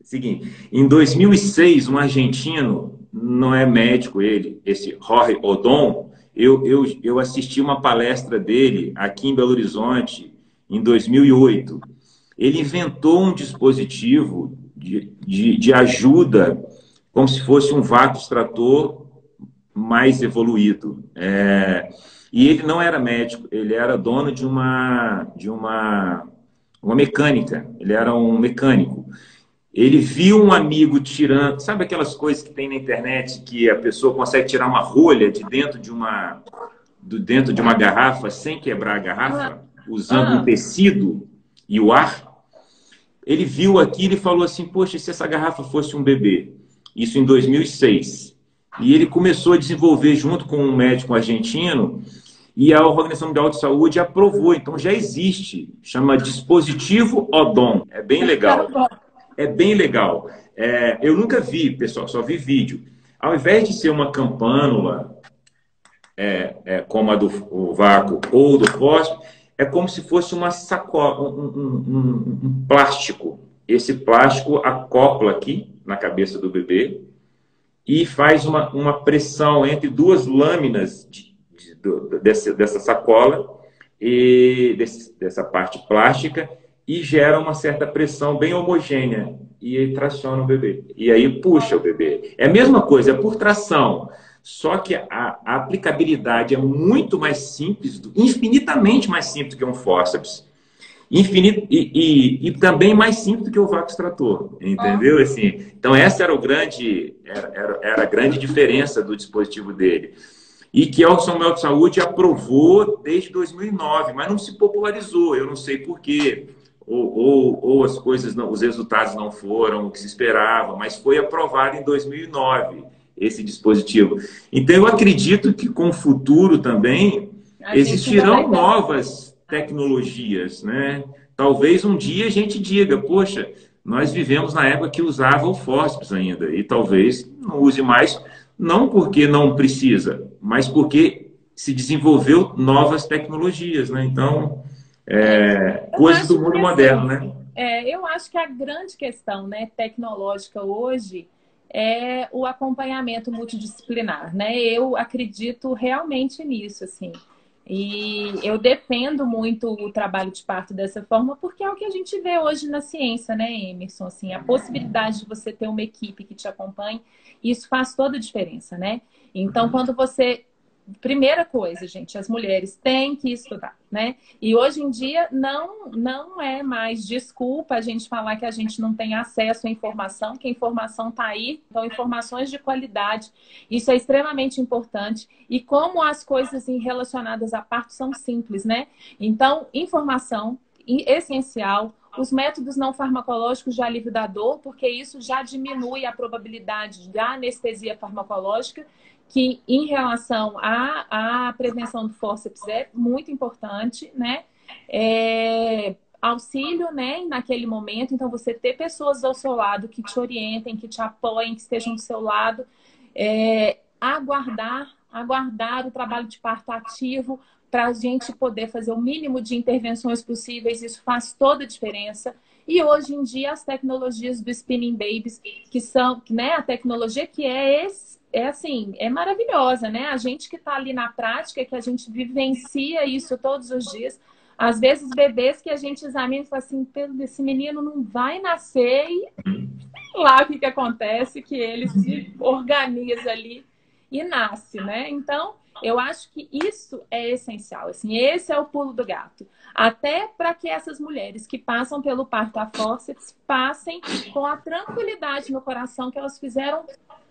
Seguinte, em 2006, um argentino, não é médico ele, esse Jorge Odon, eu assisti uma palestra dele aqui em Belo Horizonte, em 2008. Ele inventou um dispositivo de ajuda, como se fosse um vácuo extrator mais evoluído. E ele não era médico, ele era dono de uma mecânica, ele era um mecânico. Ele viu um amigo tirando, sabe aquelas coisas que tem na internet que a pessoa consegue tirar uma rolha de dentro de uma garrafa sem quebrar a garrafa, usando um tecido e o ar? Ele viu aquilo e falou assim, poxa, se essa garrafa fosse um bebê? Isso em 2006. E ele começou a desenvolver junto com um médico argentino e a Organização Mundial de Saúde aprovou. Então já existe, chama dispositivo Odon. É bem legal. É bem legal. Eu nunca vi, pessoal, só vi vídeo. Ao invés de ser uma campânula, como a do vácuo ou do fósforo, é como se fosse uma sacola, um plástico. Esse plástico acopla aqui na cabeça do bebê e faz uma pressão entre duas lâminas dessa sacola e dessa parte plástica e gera uma certa pressão bem homogênea e aí traciona o bebê. E aí puxa o bebê. É a mesma coisa, é por tração. Só que a aplicabilidade é muito mais simples, infinitamente mais simples que um fórceps. E também mais simples do que o vácuo extrator, entendeu? Assim, então essa era a grande diferença do dispositivo dele. E que a Organização Mundial de Saúde aprovou desde 2009, mas não se popularizou, eu não sei por quê. Ou as coisas, os resultados não foram o que se esperava, mas foi aprovado em 2009 esse dispositivo. Então eu acredito que com o futuro também existirão novas tecnologias, né? Talvez um dia a gente diga, poxa, nós vivemos na época que usava o fósforo ainda, e talvez não use mais, não porque não precisa, mas porque se desenvolveu novas tecnologias, né? Então, coisas do mundo moderno, né? Eu acho que a grande questão, né, tecnológica hoje é o acompanhamento multidisciplinar, né? Eu acredito realmente nisso, assim. E eu defendo muito o trabalho de parto dessa forma, porque é o que a gente vê hoje na ciência, né, Emerson? Assim, a possibilidade de você ter uma equipe que te acompanhe, isso faz toda a diferença, né? Então, quando você primeira coisa, gente, as mulheres têm que estudar, né? E hoje em dia não é mais desculpa a gente falar que a gente não tem acesso à informação, que a informação está aí, então informações de qualidade, isso é extremamente importante. E como as coisas relacionadas à parto são simples, né? Então, informação essencial, os métodos não farmacológicos de alívio da dor, porque isso já diminui a probabilidade da anestesia farmacológica, que em relação à prevenção do fórceps é muito importante, né? Auxílio, né, naquele momento, então você ter pessoas ao seu lado que te orientem, que te apoiem, que estejam do seu lado, aguardar o trabalho de parto ativo para a gente poder fazer o mínimo de intervenções possíveis, isso faz toda a diferença. E hoje em dia as tecnologias do Spinning Babies, que são, né, a tecnologia que é maravilhosa, né? A gente que está ali na prática, que a gente vivencia isso todos os dias. Às vezes, bebês que a gente examina e fala assim, esse menino não vai nascer e sei lá o que acontece, que ele se organiza ali e nasce, né? Então, eu acho que isso é essencial, assim, esse é o pulo do gato. Até para que essas mulheres que passam pelo parto a fórceps passem com a tranquilidade no coração que elas fizeram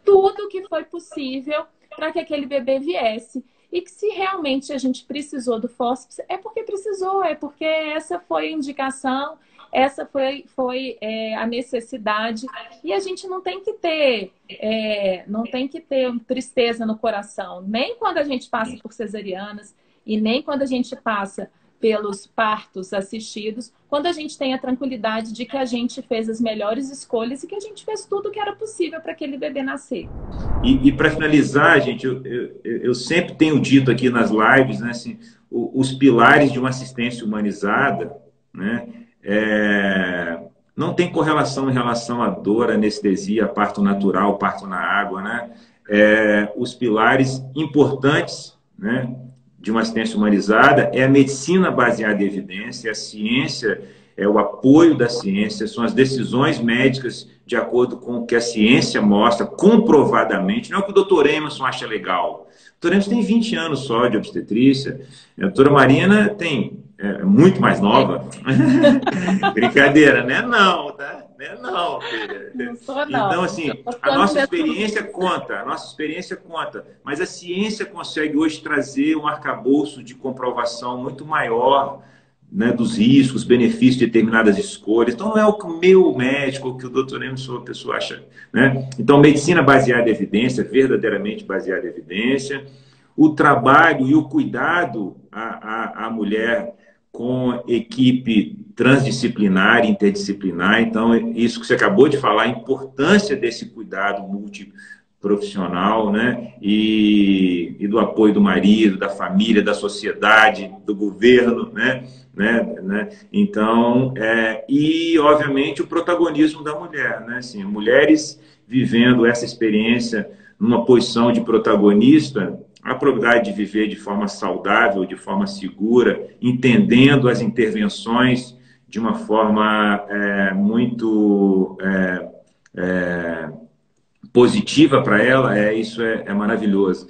tudo o que foi possível para que aquele bebê viesse. E que se realmente a gente precisou do fórceps, é porque precisou, é porque essa foi a indicação, essa foi a necessidade. E a gente não tem que ter tristeza no coração, nem quando a gente passa por cesarianas e nem quando a gente passa pelos partos assistidos, quando a gente tem a tranquilidade de que a gente fez as melhores escolhas e que a gente fez tudo o que era possível para aquele bebê nascer. E para finalizar, gente, eu sempre tenho dito aqui nas lives, né, assim, os pilares de uma assistência humanizada, né, não tem correlação em relação à dor, anestesia, parto natural, parto na água, né? Os pilares importantes, né, de uma assistência humanizada é a medicina baseada em evidência, a ciência, o apoio da ciência, são as decisões médicas de acordo com o que a ciência mostra, comprovadamente. Não é o que o doutor Emerson acha legal. O doutor Emerson tem 20 anos só de obstetrícia, a doutora Marina tem muito mais nova. Brincadeira, né? Não, tá? Não, filha. Não sou, não. Então, assim, a nossa experiência conta, mas a ciência consegue hoje trazer um arcabouço de comprovação muito maior, né, dos riscos, benefícios de determinadas escolhas. Então, não é o que o meu médico, o que o doutor Emerson, a pessoa acha. Né? Então, medicina baseada em evidência, verdadeiramente baseada em evidência. O trabalho e o cuidado à mulher com equipe transdisciplinar, interdisciplinar. Então, isso que você acabou de falar, a importância desse cuidado multiprofissional, né? E do apoio do marido, da família, da sociedade, do governo, né? Então, e, obviamente, o protagonismo da mulher, né? Assim, mulheres vivendo essa experiência numa posição de protagonista, a probabilidade de viver de forma saudável, de forma segura, entendendo as intervenções de uma forma muito positiva para ela, isso é maravilhoso.